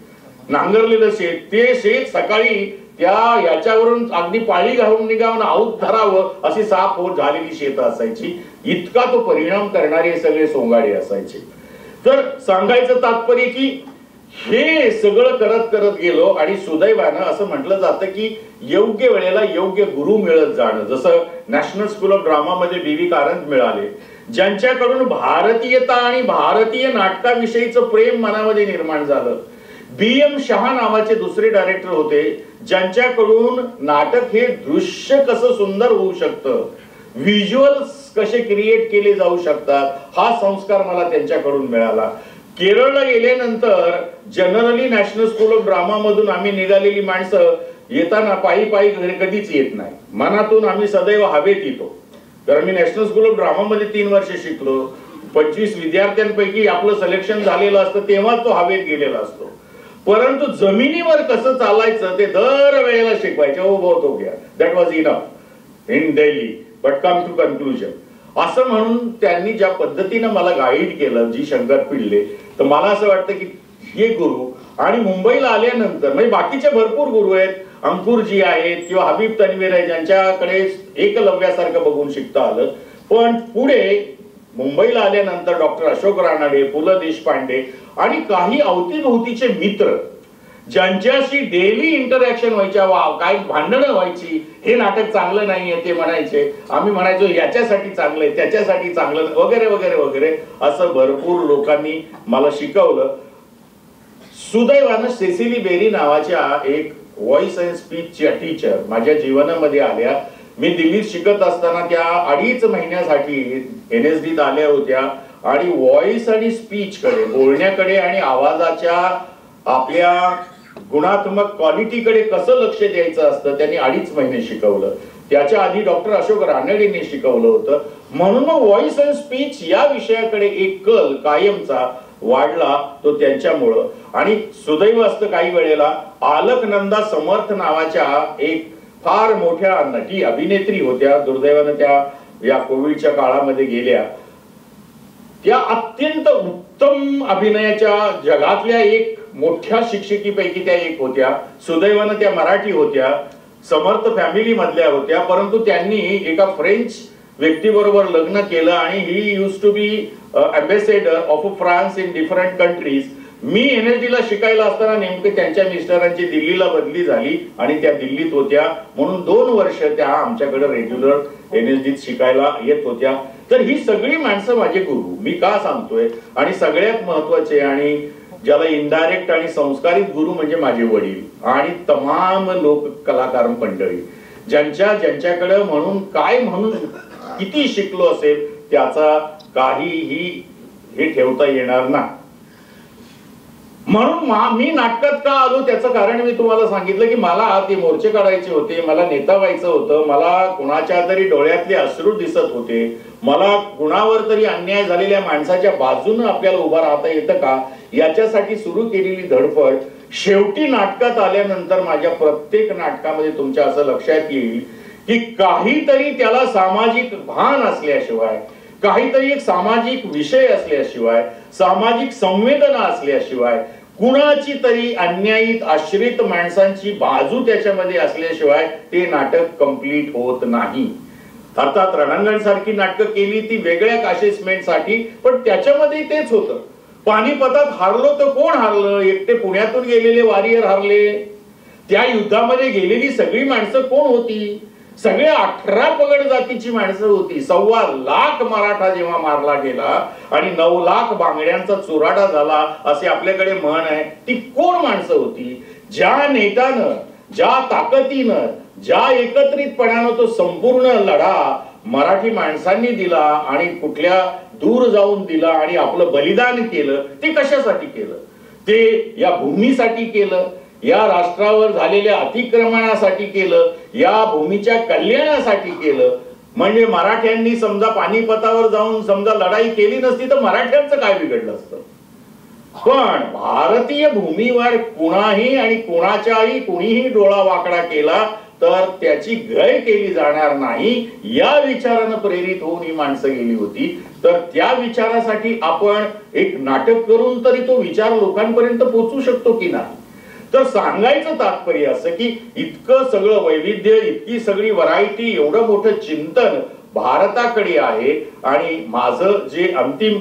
नांगरलेलं शेत. ते शेत सकाळी त्या याच्यावरून अगदी पाळी घालून निघावून आऊत धरावं अशी 6 फूट झालेली शेत असायची. इतका तो परिणाम करणारे सगळे सोंगाडे असायचे. तर सांगायचं तात्पर्य की हे सगळं करत करत गेलो आणि सुदैवानं असं म्हटलं जातं की योग्य वेळेला योग्य गुरु मिळत जाणं. जसं नॅशनल स्कूल ऑफ ड्रामा मध्ये बी.व्ही. कारंत मिळाले, ज्यांच्याकडून भारतीयता आणि भारतीय नाटकाविषयीचं प्रेम मनामध्ये निर्माण झालं. बी.एम. शहा नावाचे दुसरे डायरेक्टर होते, ज्यांच्याकडून नाटक हे दृश्य कसं सुंदर होऊ शकतं, व्हिज्युअल्स कसे क्रिएट केले जाऊ शकतात, हा संस्कार मला त्यांच्याकडून मिळाला. केरळला गेल्यानंतर generally national school of drama मधून आम्ही निघालेली माणसं येताना पायी पायी घरी कधीच येत नाही. मनातून आम्ही सदैव हवेत येतो. कारण मी नॅशनल स्कूल ऑफ ड्रामा मध्ये 3 वर्ष शिकलो. 25 विद्यार्थ्यांपैकी आपलं सिलेक्शन झालेलं असतं तेव्हा तो हवेत गेलेला असतो. परंतु जमिनीवर कसं चालायचं ते दर वेळेला शिकवायचे. ओ बहुत हो गया, that was enough in Delhi. But come to conclusion असं म्हणून त्यांनी ज्या पद्धतीनं मला गाईड केलं जी शंकर पिल्ले, तर मला असं वाटतं की हे गुरु आणि मुंबईला आल्यानंतर म्हणजे बाकीचे भरपूर गुरु आहेत, अंकुरजी आहेत किंवा हबीब तन्वीर आहे ज्यांच्याकडे एकलव्यासारखं बघून शिकता आलं, पण पुढे मुंबईला आल्यानंतर डॉक्टर अशोक रानडे, पु ल देशपांडे आणि काही अवतीभोवतीचे मित्र ज्यांच्याशी डेली इंटरॅक्शन व्हायच्या, काही भांडणं व्हायची, हे नाटक चांगलं नाहीये ते म्हणायचे, आम्ही म्हणायचो याच्यासाठी चांगलंय त्याच्यासाठी चांगलं वगैरे वगैरे वगैरे, असं भरपूर लोकांनी मला शिकवलं. सुदैवानं सेसिली बेरी नावाच्या एक व्हॉइस अँड स्पीचच्या टीचर माझ्या जीवनामध्ये आल्या. मी दिल्लीत शिकत असताना त्या 2.5 महिन्यासाठी NSDत आल्या होत्या आणि व्हॉइस आणि स्पीच कडे, बोलण्याकडे आणि आवाजाच्या आपल्या गुणात्मक क्वालिटीकडे कसं लक्ष द्यायचं असतं त्यांनी 2.5 महिने शिकवलं. त्याच्या आधी डॉक्टर अशोक रानडेंनी शिकवलं होतं. म्हणून मग व्हॉइस अँड स्पीच या विषयाकडे एक कल कायमचा वाढला तो त्यांच्यामुळं. आणि सुदैव असतं काही वेळेला अलकनंदा समर्थ नावाच्या एक फार मोठ्या नटी अभिनेत्री होत्या, दुर्दैवानं त्या या कोविडच्या काळामध्ये गेल्या. त्या अत्यंत उत्तम अभिनयाच्या जगातल्या एक मोठ्या शिक्षकीपैकी त्या एक होत्या. सुदैवानं त्या मराठी होत्या, समर्थ फॅमिली मधल्या होत्या, परंतु त्यांनी एका फ्रेंच व्यक्तीबरोबर लग्न केलं आणि he used to be ambassador of France in different countries. मी NSDला शिकायला असताना नेमके त्यांच्या मिस्टरांची दिल्लीला बदली झाली आणि त्या दिल्लीत होत्या, म्हणून 2 वर्ष त्या आमच्याकडे रेग्युलर NSDत शिकायला येत होत्या. तर ही सगळी माणसं माझे गुरु. मी का सांगतोय, आणि सगळ्यात महत्वाचे आणि ज्याला इनडायरेक्ट आणि संस्कारित गुरु म्हणजे माझे वडील आणि तमाम लोक कलाकार मंडळी ज्यांच्याकडे म्हणून काय म्हणून किती शिकलो असेल त्याचा काहीही हे ठेवता येणार नाही. म्हणून मी नाटकात का आलो त्याचं कारण मी तुम्हाला सांगितलं की मला ते मोर्चे काढायचे होते, मला नेता व्हायचं होतं, मला कुणाच्या तरी डोळ्यातले अश्रू दिसत होते, मला कुणावर तरी अन्याय झालेल्या माणसाच्या बाजूने आपल्याला उभा राहता येतं का याच्यासाठी सुरू केलेली धडपड शेवटी नाटकात आल्यानंतर माझ्या प्रत्येक नाटकामध्ये तुमच्या असं लक्षात येईल की काहीतरी त्याला सामाजिक भान असल्याशिवाय, काहीतरी एक सामाजिक विषय असल्याशिवाय, सामाजिक संवेदना असल्याशिवाय, कुणाची तरी अन्यायित आश्रित माणसांची बाजू त्याच्यामध्ये असल्याशिवाय ते नाटक कंप्लीट होत नाही. अर्थात रणांगण सारखी नाटकं केली ती वेगळ्या असेसमेंटसाठी, पण त्याच्यामध्ये तेच होतं. पानिपतात हारलो तर कोण हारलं? एकटे पुण्यातून गेलेले वॉरियर हारले. त्या युद्धामध्ये गेलेली सगळी माणसं कोण होती? सगळे 18 पगड जातीची माणसं होती. 1.25 लाख मराठा जेव्हा मारला गेला आणि 9 लाख बांगड्यांचा चुराडा झाला असे आपल्याकडे म्हण आहे, ती कोण माणसं होती? ज्या नेत्यानं, ज्या ताकदीनं, ज्या एकत्रितपणानं तो संपूर्ण लढा मराठी माणसांनी दिला आणि कुठल्या दूर जाऊन दिला आणि आपलं बलिदान केलं, ते कशासाठी केलं? ते या भूमीसाठी केलं, या राष्ट्रावर झालेल्या अतिक्रमणासाठी केलं, या भूमीच्या कल्याणासाठी केलं. म्हणजे मराठ्यांनी समजा पानिपतावर जाऊन समजा लढाई केली नसती तर मराठ्यांचं काय बिघडलं असतं? पण भारतीय भूमीवर कुणाही आणि कुणाच्याही कुणीही डोळा वाकडा केला तर त्याची गय केली जाणार नाही या विचारानं प्रेरित होऊन ही माणसं गेली होती. तर त्या विचारासाठी आपण एक नाटक करून तरी तो विचार लोकांपर्यंत पोहोचू शकतो की नाही? तर सांगायचं तात्पर्य असं की इतकं सगळं वैविध्य, इतकी सगळी व्हरायटी, एवढं मोठं चिंतन भारताकडे आहे. आणि माझं जे अंतिम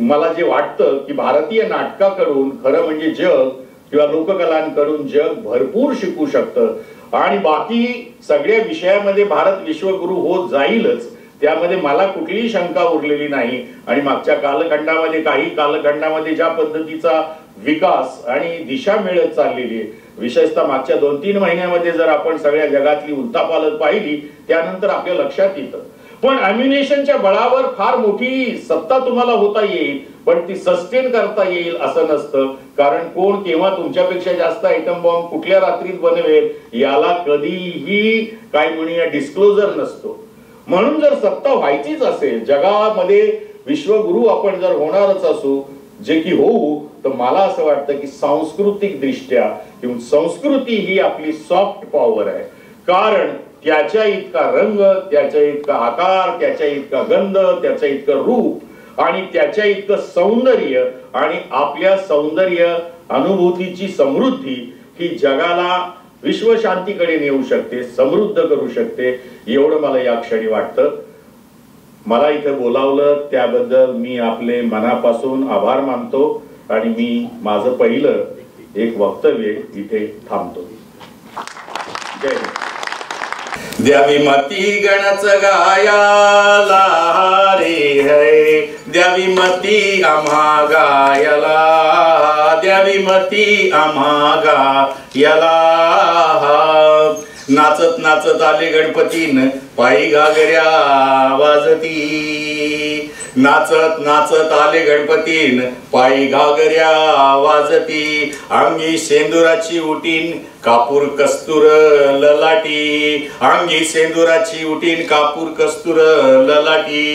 मला जे वाटतं की भारतीय नाटकाकडून खरं म्हणजे जग किंवा लोककलांकडून जग भरपूर शिकू शकतं आणि बाकी सगळ्या विषयामध्ये भारत विश्वगुरु होत जाईलच, त्यामध्ये मला कुठलीही शंका उरलेली नाही. आणि मागच्या कालखंडामध्ये, काही कालखंडामध्ये ज्या पद्धतीचा विकास आणि दिशा मिळत चाललेली आहे, विशेषतः मागच्या 2-3 महिन्यामध्ये जर आपण सगळ्या जगातली उलथापालथ पाहिली त्यानंतर आपल्या लक्षात येतं. पण अम्युनेशनच्या बळावर फार मोठी सत्ता तुम्हाला होता येईल, पण ती सस्टेन करता येईल असं नसतं. कारण कोण केव्हा तुमच्यापेक्षा जास्त आयटम बॉम्ब कुठल्या रात्रीत बनवेल याला कधीही काय म्हणूया डिस्क्लोजर नसतो. म्हणून जर सत्ता व्हायचीच असेल, जगामध्ये विश्वगुरु आपण जर होणारच असू, जे की होऊ, तर मला असं वाटतं की सांस्कृतिक दृष्ट्या किंवा संस्कृती ही आपली सॉफ्ट पॉवर आहे. कारण त्याच्या इतका रंग, त्याच्या इतका आकार, त्याच्या इतका गंध, त्याच्या इतकं रूप आणि त्याच्या इतकं सौंदर्य आणि आपल्या सौंदर्य अनुभूतीची समृद्धी ही जगाला विश्वशांतीकडे नेऊ शकते, समृद्ध करू शकते, एवढं मला या क्षणी वाटतं. मला इथे बोलावलं त्याबद्दल मी आपले मनापासून आभार मानतो आणि मी माझं पहिलं एक वक्तव्य इथे थांबतो. जय हिंद. द्यावी मती गणच गायाला रे है, द्यावी मती आम्हा गायला, द्यावी मती आम्हा गायला. नाचत नाचत आले गणपतीन पायी घागऱ्या वाजती, नाचत नाचत आले गणपतीन पायी घागऱ्या वाजती. अंगी सेंदुराची उटीन कापूर कस्तूर ललाटी, अंगी सेंदुराची उटीन कापूर कस्तूर ललाटी.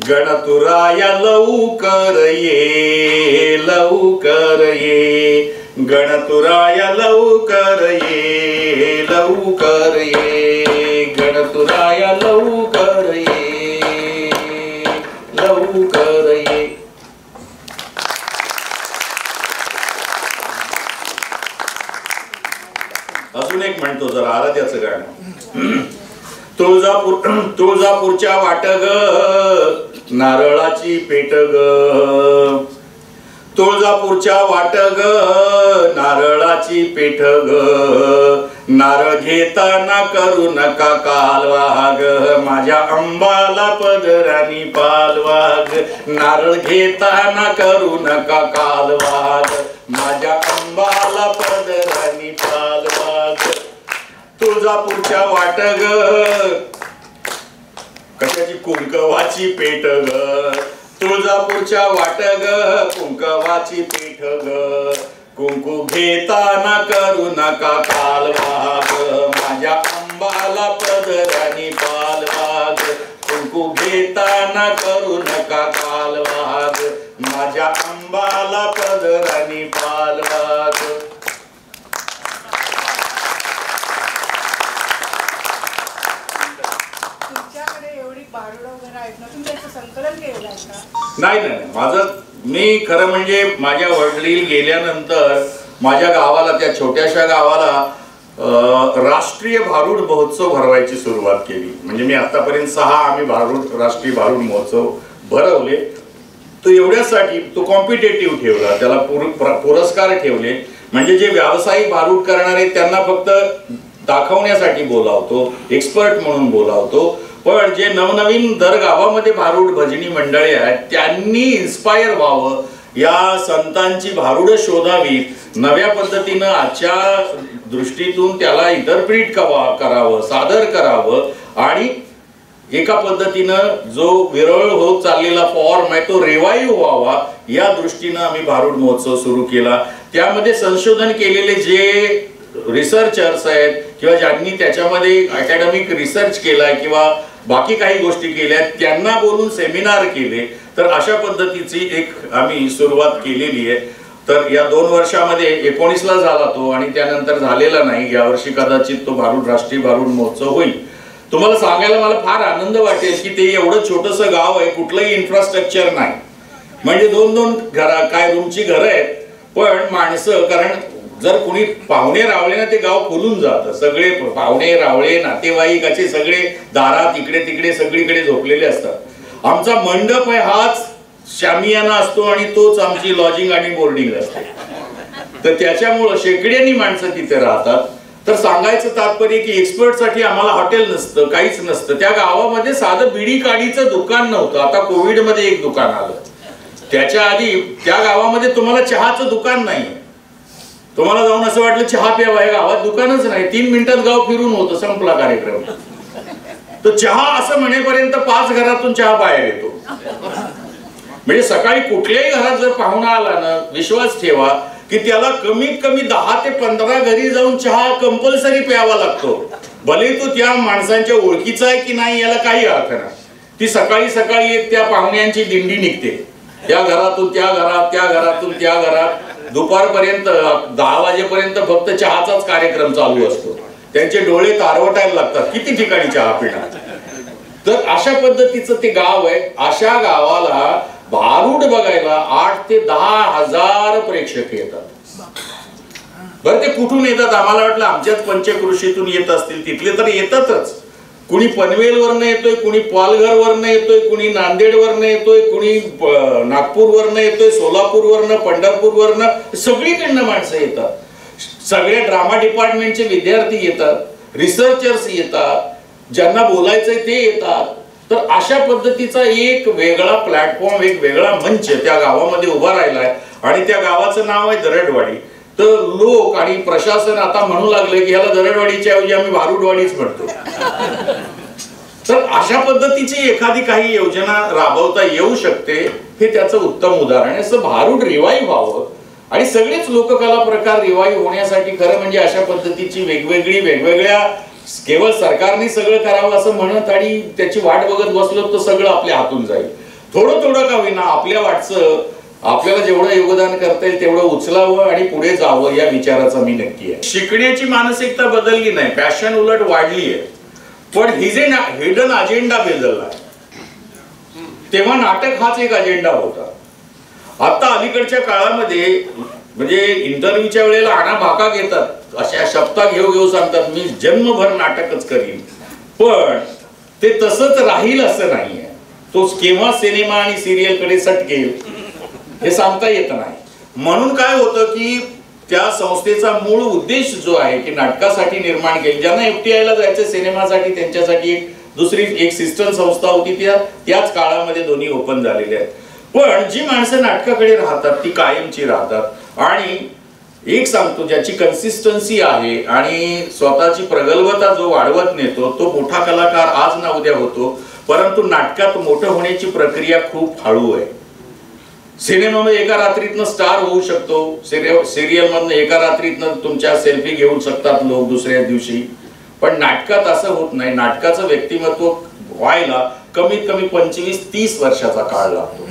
गणतुराया लवकर ये, लवकर ये, गणतुराया लवकर ये, लवकर ये, गणतुराया लवकर ये, लवकर ये. अजून एक म्हणतो जरा आराध्याचं गाणं. तुळजापूरच्या वाट ग नारळाची पेट ग, तुळजापूरच्या वाट ग नारळाची पेठ ग. नारळ घेताना करू नका कालवा ग, माझ्या अंबाला पदरानी पालवा ग. नारळ घेताना करू नका कालवा ग, माझ्या अंबाला पदरानी पालवा ग. तुळजापूरच्या वाट ग कशाची कुंकवाची पेठ ग, तुळजापूरच्या वाट ग कुंकवाची पीठ ग. कुंकू घेताना करू नका कालवा ग, माझ्या अंबाला पदरानी पालवा ग. कुंकू घेताना करू नका कालवा ग, माझ्या अंबाला पदरानी पालवा ग. नाही नाही, माझं मी खरं म्हणजे माझ्या वडील गेल्यानंतर माझ्या गावाला, त्या छोट्याशा गावाला राष्ट्रीय भारूड महोत्सव भरवायची सुरुवात केली. म्हणजे मी आतापर्यंत 6 आम्ही राष्ट्रीय भारूड महोत्सव भरवले. तो एवढ्यासाठी तो कॉम्पिटेटिव्ह ठेवला, त्याला पुरस्कार ठेवले. म्हणजे जे व्यावसायिक भारूड करणारे त्यांना फक्त दाखवण्यासाठी बोलावतो, एक्सपर्ट म्हणून बोलावतो. पण जे नवनवीन दर गावामध्ये भारूड भजनी मंडळे आहेत त्यांनी इन्स्पायर व्हावं, या संतांची भारूड शोधावीत, नव्या पद्धतीनं आजच्या दृष्टीतून त्याला इंटरप्रिट करावं, सादर करावं आणि एका पद्धतीनं जो विरळ होत चाललेला फॉर्म आहे तो रिवाईव्ह व्हावा, या दृष्टीनं आम्ही भारूड महोत्सव सुरू केला. त्यामध्ये संशोधन केलेले जे रिसर्चर्स आहेत किंवा ज्यांनी त्याच्यामध्ये अकॅडमिक रिसर्च केलाय किंवा बाकी काही गोष्टी केल्या त्यांना बोलून सेमिनार केले. तर अशा पद्धतीची एक आम्ही सुरुवात केलेली आहे. तर या 2 वर्षामध्ये 19ला झाला तो आणि त्यानंतर झालेला नाही. यावर्षी कदाचित तो राष्ट्रीय भारूड महोत्सव होईल. तुम्हाला सांगायला मला फार आनंद वाटेल की ते एवढं छोटंसं गाव आहे, कुठलंही इन्फ्रास्ट्रक्चर नाही. म्हणजे 2-2 काय रूमची घरं आहेत, पण माणसं, कारण जर कोणी पाहुणे रावळे ना ते गाव फुलून जातं. सगळे पाहुणे रावळे नातेवाईक असे सगळे दारात इकडे तिकडे सगळीकडे झोपलेले असतात. आमचा मंडप आहे हाच शामियाना असतो आणि तोच आमची लॉजिंग आणि बोर्डिंग असते. तर त्याच्यामुळं शेकड्यांनी माणसं तिथे राहतात. तर सांगायचं तात्पर्य की एक्सपर्ट साठी आम्हाला हॉटेल नसतं, काहीच नसतं. त्या गावामध्ये साधं बिडी काडीचं दुकान नव्हतं. आता कोविड मध्ये एक दुकान आलं. त्याच्या आधी त्या गावामध्ये तुम्हाला चहाचं दुकान नाही. तुम्हाला जाऊन असं वाटलं चहा प्यावा, या गावात दुकानच नाही. 3 मिनिटात गाव फिरून होतं, संपला कार्यक्रम. तर चहा असं म्हणेपर्यंत 5 घरातून चहा बाहेर येतो. म्हणजे सकाळी कुठल्याही घरात जर पाहुणा आला ना, विश्वास ठेवा की त्याला कमीत कमी 10 ते 15 घरी जाऊन चहा कंपल्सरी प्यावा लागतो. भले तो त्या माणसांच्या ओळखीचा आहे की नाही याला काही अर्थ नाही. ती सकाळी सकाळी एक त्या पाहुण्यांची दिंडी निघते. त्या घरातून त्या घरात, त्या घरातून त्या घरात दुपारपर्यंत 10 वाजेपर्यंत फक्त चहाचाच कार्यक्रम चालू असतो. त्यांचे डोळे तारवटायला लागतात, किती ठिकाणी चहा पिणार. तर अशा पद्धतीचं ते गाव आहे. अशा गावाला भारूड बघायला 8 ते 10 हजार प्रेक्षक येतात. बरं, ते कुठून येतात? आम्हाला वाटलं आमच्याच पंचकृषीतून येत असतील. तिथले तर येतातच. कुणी पनवेलवरनं येतोय, कुणी पालघरवरनं येतोय, कुणी नांदेडवरनं येतोय, कुणी नागपूरवरनं येतोय, सोलापूरवरनं, पंढरपूरवरनं, सगळीकडनं माणसं येतात. सगळ्या ड्रामा डिपार्टमेंटचे विद्यार्थी येतात, रिसर्चर्स येतात, ज्यांना बोलायचंय ते येतात. तर अशा पद्धतीचा एक वेगळा प्लॅटफॉर्म, एक वेगळा मंच त्या गावामध्ये उभा राहिलाय. आणि त्या गावाचं नाव आहे दरडवाडी. तर लोक आणि प्रशासन आता म्हणू लागले की ह्याला दरडवाडीच्या ऐवजी आम्ही भारूडवाडीच म्हणतो. तर अशा पद्धतीची एखादी काही योजना राबवता येऊ शकते, हे त्याचं उत्तम उदाहरण आहे. असं भारूड रिवाईव्ह व्हावं आणि सगळेच लोककला प्रकार रिवाईव्ह होण्यासाठी खरं म्हणजे अशा पद्धतीची वेगवेगळ्या केवळ सरकारने सगळं करावं असं म्हणत आणि त्याची वाट बघत बसलो तर सगळं आपल्या हातून जाईल. थोडं का होईना आपल्या वाटचं आपल्याला जेवढं योगदान करता येईल तेवढं उचलावं आणि पुढे जावं या विचाराचा मी नक्की आहे. शिकण्याची मानसिकता बदलली नाही, पॅशन उलट वाढली आहे. पण हिडन अजेंडा बदलला. तेव्हा नाटक हाच एक अजेंडा होता. आता अलीकडच्या काळामध्ये म्हणजे इंटरव्ह्यूच्या वेळेला आणा भाका घेतात, अशा शब्दा घेऊ सांगतात मी जन्मभर नाटकच करीन. पण ते तसंच राहील असं नाहीये. तो केव्हा सिनेमा आणि सिरियल कडे सटकेल हे सांगता येत नाही. म्हणून काय होतं की त्या संस्थेचा मूळ उद्देश जो आहे की नाटकासाठी निर्माण केली, ज्यांना FTI ला जायचं सिनेमासाठी त्यांच्यासाठी एक दुसरी सिस्टर संस्था होती, त्याच काळामध्ये दोन्ही ओपन झालेल्या आहेत. पण जी माणसं नाटकाकडे राहतात ती कायमची राहतात. आणि एक सांगतो, ज्याची कन्सिस्टन्सी आहे आणि स्वतःची प्रगल्भता जो वाढवत नेतो तो मोठा कलाकार आज ना उद्या होतो. परंतु नाटकात मोठं होण्याची प्रक्रिया खूप हळू आहे. सिनेमामध्ये एका रात्रीतनं स्टार होऊ शकतो, सिरियल मधनं एका रात्रीतनं तुमच्या सेल्फी घेऊ शकतात लोक दुसऱ्या दिवशी. पण नाटकात असं होत नाही. नाटकाचं व्यक्तिमत्व व्हायला कमीत कमी 25-30 वर्षाचा काळ लागतो.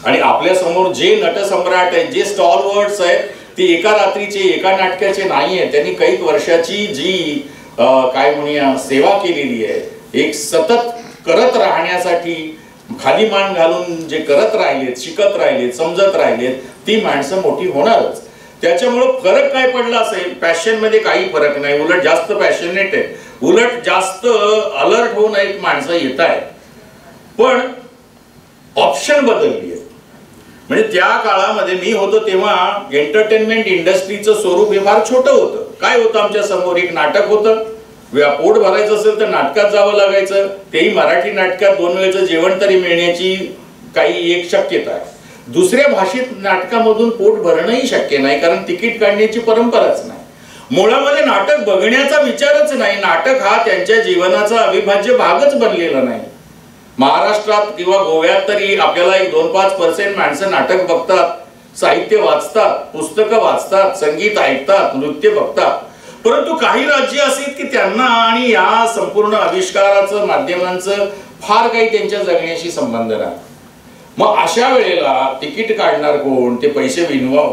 आणि आपल्या समोर जे नटसम्राट आहेत, जे स्टॉलवर्ड्स आहेत, ते एका रात्रीचे एका नाटकाचे नाही आहे. त्यांनी काही वर्षाची जी काय म्हणूया सेवा केलेली आहे, एक सतत करत राहण्यासाठी खाली मान घालून जे करत राहिलेत, शिकत राहिलेत, समजत राहिलेत, ती माणसं मोठी होणारच. त्याच्यामुळं फरक काय पडला असेल? पॅशन मध्ये काही फरक नाही, उलट जास्त पॅशनेट आहे, उलट जास्त अलर्ट होऊन एक माणसं येत आहेत. पण ऑप्शन बदलली आहे. म्हणजे त्या काळामध्ये मी होतो तेव्हा एंटरटेनमेंट इंडस्ट्रीचं स्वरूप हे फार छोटं होतं. काय होतं आमच्या समोर? एक नाटक होतं. पोट भरायचं असेल तर नाटकात जावं लागायचं, तेही मराठी नाटकात 2 वेळचं जेवण तरी मिळण्याची काही एक शक्यता आहे. दुसऱ्या भाषेत नाटकामधून पोट भरणंही शक्य नाही, कारण तिकीट काढण्याची परंपराच नाही. मुळामध्ये नाटक बघण्याचा विचारच नाही. नाटक हा त्यांच्या जीवनाचा अविभाज्य भागच बनलेला नाही. महाराष्ट्रात किंवा गोव्यात तरी आपल्याला 1-5% माणसं नाटक बघतात, साहित्य वाचतात, पुस्तकं वाचतात, संगीत ऐकतात, नृत्य बघतात. परंतु काही राज्य असे की त्यांना आणि या संपूर्ण आविष्काराचं माध्यमांचं फार काही त्यांच्या जगण्याशी संबंध नाही. मग अशा वेळेला तिकीट काढणार कोण, ते पैसे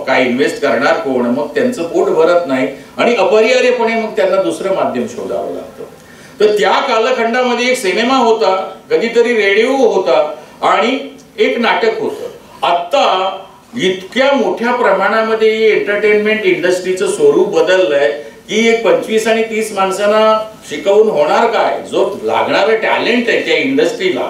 काय इन्व्हेस्ट करणार कोण? मग त्यांचं पोट भरत नाही आणि अपरिहार्यपणे मग त्यांना दुसरं माध्यम शोधावं लागतं. तर त्या कालखंडामध्ये एक सिनेमा होता, कधीतरी रेडिओ होता आणि एक नाटक होतं. आता इतक्या मोठ्या प्रमाणामध्ये एंटरटेनमेंट इंडस्ट्रीचं स्वरूप बदललंय की एक 25 आणि 30 माणसांना शिकवून होणार काय? जो लागणारं टॅलेंट आहे त्या इंडस्ट्रीला,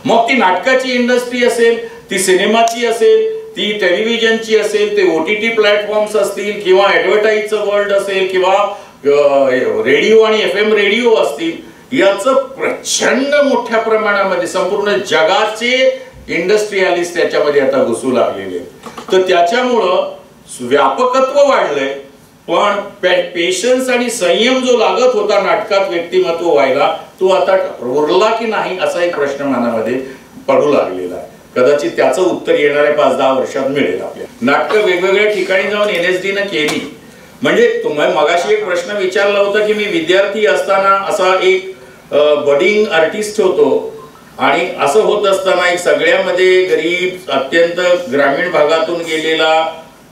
मग ती नाटकाची इंडस्ट्री असेल, ती सिनेमाची असेल, ती टेलिव्हिजनची असेल, ते OTT प्लॅटफॉर्म्स असतील किंवा ऍडव्हर्टाईजचं वर्ल्ड असेल किंवा रेडिओ आणि FM रेडिओ असतील, याचं प्रचंड मोठ्या प्रमाणामध्ये संपूर्ण जगाचे इंडस्ट्रियलिस्ट त्याच्यामध्ये आता घुसू लागलेले. तर त्याच्यामुळं व्यापकत्व वाढलंय. पण पेशन्स आणि संयम जो लागत होता नाटकात व्यक्तिमत्व व्हायला, तो आता उरला की नाही असा एक प्रश्न मनामध्ये पडू लागलेला आहे. कदाचित त्याचं उत्तर येणाऱ्या 5-10 वर्षात मिळेल. आपल्या नाटकं वेगवेगळ्या ठिकाणी जाऊन NSD न केली. म्हणजे तुम्हाला मगाशी एक प्रश्न विचारला होता की मी विद्यार्थी असताना असा एक बडिंग आर्टिस्ट होतो आणि असं होत असताना एक सगळ्यामध्ये गरीब, अत्यंत ग्रामीण भागातून गेलेला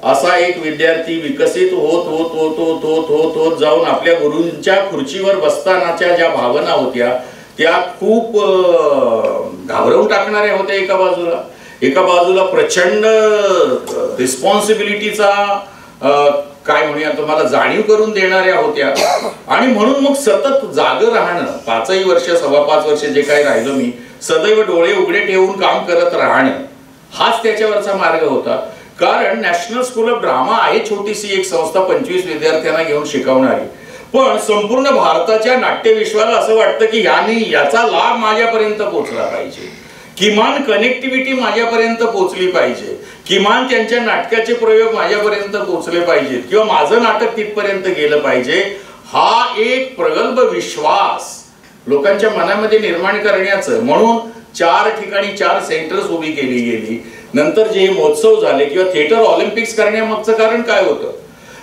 असा एक विद्यार्थी विकसित होत होत होत होत होत होत होत जाऊन आपल्या गुरूंच्या खुर्चीवर बसतानाच्या ज्या भावना होत्या त्या खूप घाबरवून टाकणाऱ्या होत्या. एका बाजूला प्रचंड रिस्पॉन्सिबिलिटीचा काय म्हणूया तुम्हाला जाणीव करून देणाऱ्या होत्या. आणि म्हणून मग सतत जागं राहणं, 5 वर्ष 5.25 वर्ष जे काही राहिलो मी, सदैव डोळे उघडे ठेवून काम करत राहणं हाच त्याच्यावरचा मार्ग होता. कारण नॅशनल स्कूल ऑफ ड्रामा आहे छोटीशी एक संस्था, 25 विद्यार्थ्यांना घेऊन शिकवणारी. पण संपूर्ण भारताच्या नाट्यविश्वाला असं वाटतं की याचा लाभ माझ्यापर्यंत पोहोचला पाहिजे, किमान कनेक्टिव्हिटी माझ्यापर्यंत पोहोचली पाहिजे, किमान त्यांच्या नाटकाचे प्रयोग माझ्यापर्यंत पोहोचले पाहिजेत किंवा माझं नाटक तिथपर्यंत गेलं पाहिजे. हा एक प्रगल्भ विश्वास लोकांच्या मनामध्ये निर्माण करण्याचं म्हणून 4 ठिकाणी 4 सेंटर्स उभी केली गेली. नंतर जे महोत्सव झाले किंवा थिएटर ऑलिम्पिक्स करण्यामागचं कारण काय होतं?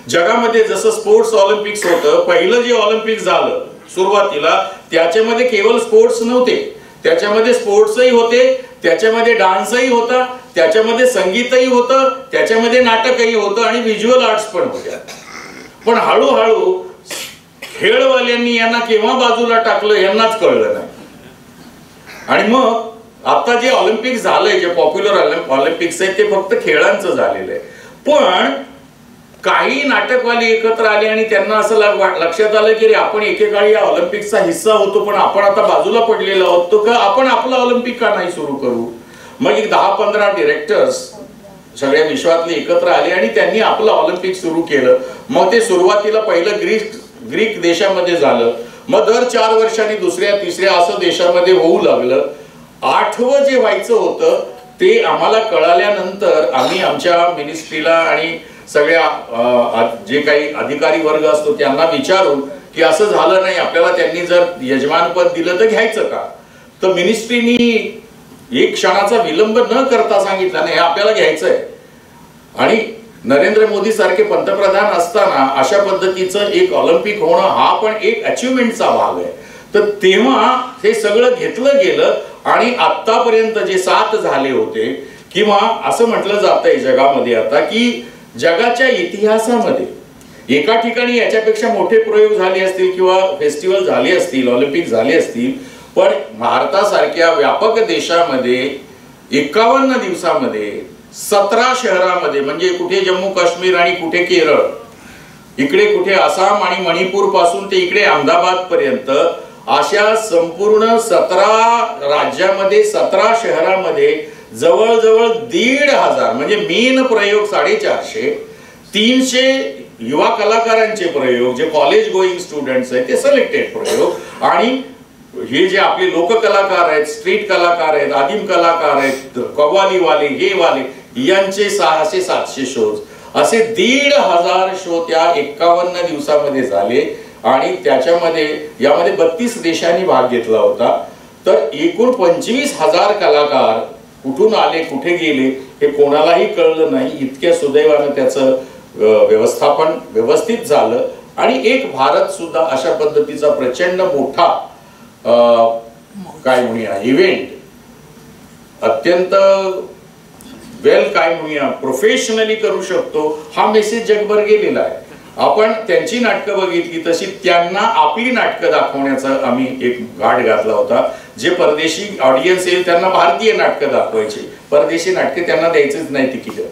जगामध्ये जसं स्पोर्ट्स ऑलिम्पिक्स होतं, पहिलं जे ऑलिम्पिक्स झालं सुरुवातीला त्याच्यामध्ये केवळ स्पोर्ट्स नव्हते, त्याच्यामध्ये स्पोर्ट्सही होते, त्याच्यामध्ये डान्सही होता, त्याच्यामध्ये संगीतही होतं, त्याच्यामध्ये नाटकही होतं आणि व्हिज्युअल आर्ट्स पण होत्या. पण हळूहळू खेळवाल्यांनी यांना केव्हा बाजूला टाकलं यांनाच कळलं नाही. आणि मग आता जे ऑलिम्पिक्स झालंय, जे पॉप्युलर ऑलिम्पिक्स आहे ते फक्त खेळांचं झालेलं आहे. पण काही नाटकवाले एकत्र आले आणि त्यांना असं लक्षात आलं की आपण एकेकाळी या ऑलिम्पिकचा हिस्सा होतो, पण आपण आता बाजूला पडलेलो आहोत, तो का आपण आपलं ऑलिम्पिक का नाही सुरू करू? मग एक 10-15 डिरेक्टर्स सगळ्या विश्वातले एकत्र आले आणि त्यांनी आपलं ऑलिम्पिक सुरू केलं. मग ते सुरुवातीला पहिलं ग्रीक देशामध्ये झालं, मग दर 4 वर्षांनी दुसऱ्या तिसऱ्या असं देशामध्ये होऊ लागलं. 8वं जे व्हायचं होतं ते आम्हाला कळाल्यानंतर आम्ही आमच्या मिनिस्ट्रीला आणि सगळ्या जे काही अधिकारी वर्ग असतो त्यांना विचारून की असं झालं नाही, आपल्याला त्यांनी जर यजमानपद दिलं तर घ्यायचं का? तर मिनिस्ट्रीनी एक क्षणाचा विलंब न करता सांगितलं नाही, आपल्याला घ्यायचंय. आणि नरेंद्र मोदी सारखे पंतप्रधान असताना अशा पद्धतीचं एक ऑलिम्पिक होणं हा पण एक अचिव्हमेंटचा भाग आहे. तर तेव्हा हे सगळं घेतलं गेलं आणि आतापर्यंत जे 7 झाले होते, किंवा असं म्हटलं जातंय जगामध्ये आता की जगाच्या इतिहासामध्ये एका ठिकाणी याच्यापेक्षा मोठे प्रयोग झाले असतील किंवा फेस्टिवल झाले असतील, ऑलिम्पिक झाले असतील, पण भारतासारख्या व्यापक देशामध्ये 51 दिवसामध्ये 17 शहरामध्ये, म्हणजे कुठे जम्मू काश्मीर आणि कुठे केरळ, इकडे कुठे आसाम आणि मणिपूर पासून ते इकडे अहमदाबाद पर्यंत, अशा संपूर्ण 17 राज्यामध्ये 17 शहरामध्ये जवळजवळ 1,500 म्हणजे मेन प्रयोग 450, 300 युवा कलाकारांचे प्रयोग, जे कॉलेज गोईंग स्टुडंट्स आहेत ते सिलेक्टेड प्रयोग, आणि हे जे आपले लोककलाकार आहेत, स्ट्रीट कलाकार आहेत, आदिम कलाकार आहेत, कव्वालीवाले, हे वाले, यांचे 600-700 शोज, असे 1,500 शो त्या 51 दिवसामध्ये झाले. आणि त्याच्यामध्ये यामध्ये 32 देशांनी भाग घेतला होता. तर एकूण 25,000 कलाकार कुठून आले, कुठे गेले हे कोणालाही कळलं नाही. इतक्या सुदैवानं त्याचं व्यवस्थापन व्यवस्थित झालं आणि एक भारत सुद्धा अशा पद्धतीचा प्रचंड मोठा काय म्हणूया इव्हेंट अत्यंत वेल काय म्हणूया प्रोफेशनली करू शकतो, हा मेसेज जगभर गेलेला आहे. आपण त्यांची नाटकं बघितली तशी त्यांना आपली नाटकं दाखवण्याचा आम्ही एक घाट घातला होता. जे परदेशी ऑडियन्स येईल त्यांना भारतीय नाटकं दाखवायची, परदेशी नाटकं त्यांना द्यायचीच नाही तिकीट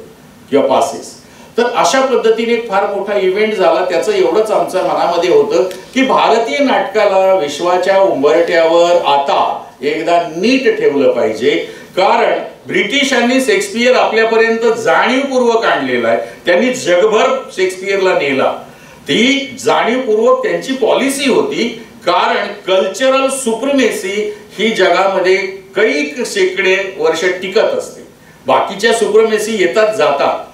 किंवा पासेस. तर अशा पद्धतीने एक फार मोठा इव्हेंट झाला. त्याचं एवढंच आमच्या मनामध्ये होतं की भारतीय नाटकाला विश्वाच्या उंबरठ्यावर आता एकदा नीट ठेवलं पाहिजे. कारण ब्रिटिशांनी शेक्सपियर आपल्यापर्यंत जाणीवपूर्वक आणलेला आहे, त्यांनी जगभर शेक्सपियरला नेला. ती जाणीवपूर्वक त्यांची पॉलिसी होती. कारण कल्चरल सुप्रिमेसी ही जगामध्ये कैक शेकडे वर्ष टिकत असते, बाकीच्या सुप्रिमेसी येतात जातात.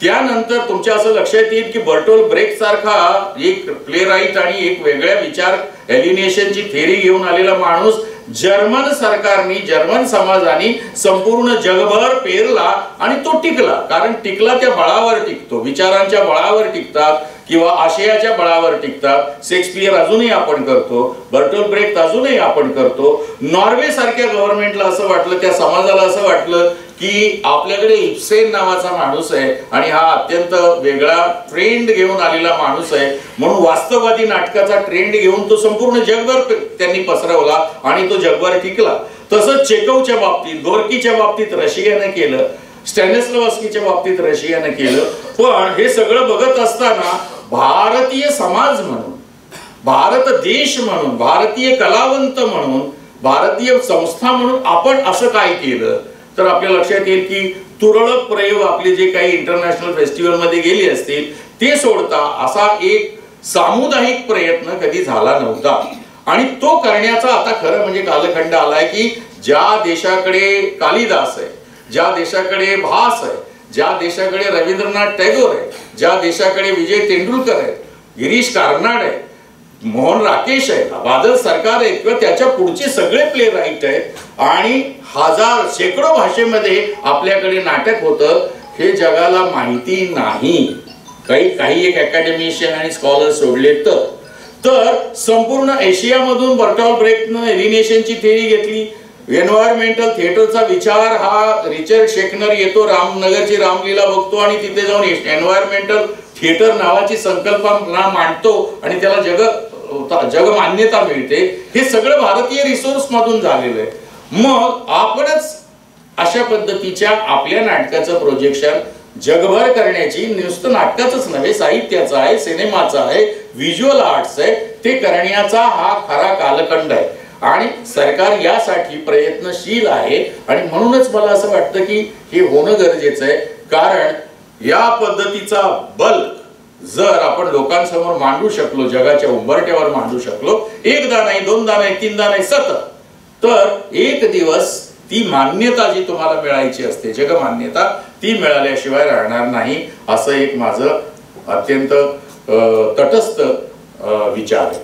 त्यानंतर तुमच्या असं लक्षात येईल की बर्टोल्ट ब्रेक्ट सारखा एक प्लेराईट आणि एक वेगळ्या विचार एलिनेशनची थेरी घेऊन आलेला माणूस जर्मन सरकारने, जर्मन समाजाने संपूर्ण जगभर पेरला आणि तो टिकला. कारण टिकला त्या बळावर टिकतो, विचारांच्या बळावर टिकतात, किंवा आशयाच्या बळावर टिकतात. शेक्सपियर अजूनही आपण करतो, बर्टोल्ट ब्रेख्ट अजूनही आपण करतो. नॉर्वे सारख्या गव्हर्नमेंटला असं वाटलं, त्या समाजाला असं वाटलं की आपल्याकडे इब्सेन नावाचा माणूस आहे आणि हा अत्यंत वेगळा ट्रेंड घेऊन आलेला माणूस आहे, म्हणून वास्तववादी नाटकाचा ट्रेंड घेऊन तो संपूर्ण जगभर त्यांनी पसरवला आणि तो जगभर टिकला. तसंच चेकोवच्या बाबतीत, गोर्कीच्या बाबतीत रशियाने केलं, स्टॅनिस्लॉव्स्कीच्या बाबतीत रशियाने केलं. पण हे सगळं बघत असताना भारतीय समाज म्हणून, भारत देश म्हणून, भारतीय कलावंत म्हणून, भारतीय संस्था म्हणून आपण असं काय केलं तर आपल्या लक्षात येईल की तुरळक प्रयोग आपले जे काही इंटरनॅशनल फेस्टिवल मध्ये गेले असतील ते सोडता असा एक सामुदायिक प्रयत्न कधी झाला नव्हता. आणि तो करण्याचा आता खरं म्हणजे कालखंड आलाय की ज्या देशाकडे कालिदास आहे, ज्या देशाकडे भास आहे, ज्या देशाकडे रवींद्रनाथ टागोर आहे, ज्या देशाकडे विजय तेंडुलकर आहे, गिरीश कार्नाड आहे, मोहन राकेश आहे, बादल सरकार आहे किंवा त्याच्या पुढचे सगळे प्ले राईट आहेत आणि हजार शेकडो भाषेमध्ये आपल्याकडे नाटक होतं, हे जगाला माहिती नाही. काही एक अकॅडमिशियन आणि स्कॉलर सोडले तर संपूर्ण एशियामधून बर्टोल्ट ब्रेख्टनं एलिनेशनची थेअरी घेतली. एन्व्हायरमेंटल थिएटरचा विचार हा रिचर्ड शेकनर येतो, रामनगरची रामलीला बघतो आणि तिथे जाऊन एन्व्हायरमेंटल थिएटर नावाची संकल्पना मांडतो आणि त्याला जग मान्यता मिळते. हे सगळं भारतीय रिसोर्स मधून झालेलं आहे. मग आपणच अशा पद्धतीच्या आपल्या नाटकाचं प्रोजेक्शन जगभर करण्याची, नुसतं नाटकाचंच नव्हे, साहित्याचा आहे, सिनेमाचा आहे, व्हिज्युअल आर्ट्स आहे, ते करण्याचा हा खरा कालखंड आहे आणि सरकार यासाठी प्रयत्नशील आहे. आणि म्हणूनच मला असं वाटतं की हे होणं गरजेचं आहे. कारण या पद्धतीचा बल्क जर आपण लोकांसमोर मांडू शकलो, जगाच्या उंबरठ्यावर मांडू शकलो, एकदा नाही, दोनदा नाही, तीनदा नाही, सतत, तर एक दिवस ती मान्यता जी तुम्हाला मिळायची असते, जगमान्यता, ती मिळाल्याशिवाय राहणार नाही. असं एक माझं अत्यंत तटस्थ विचार आहे.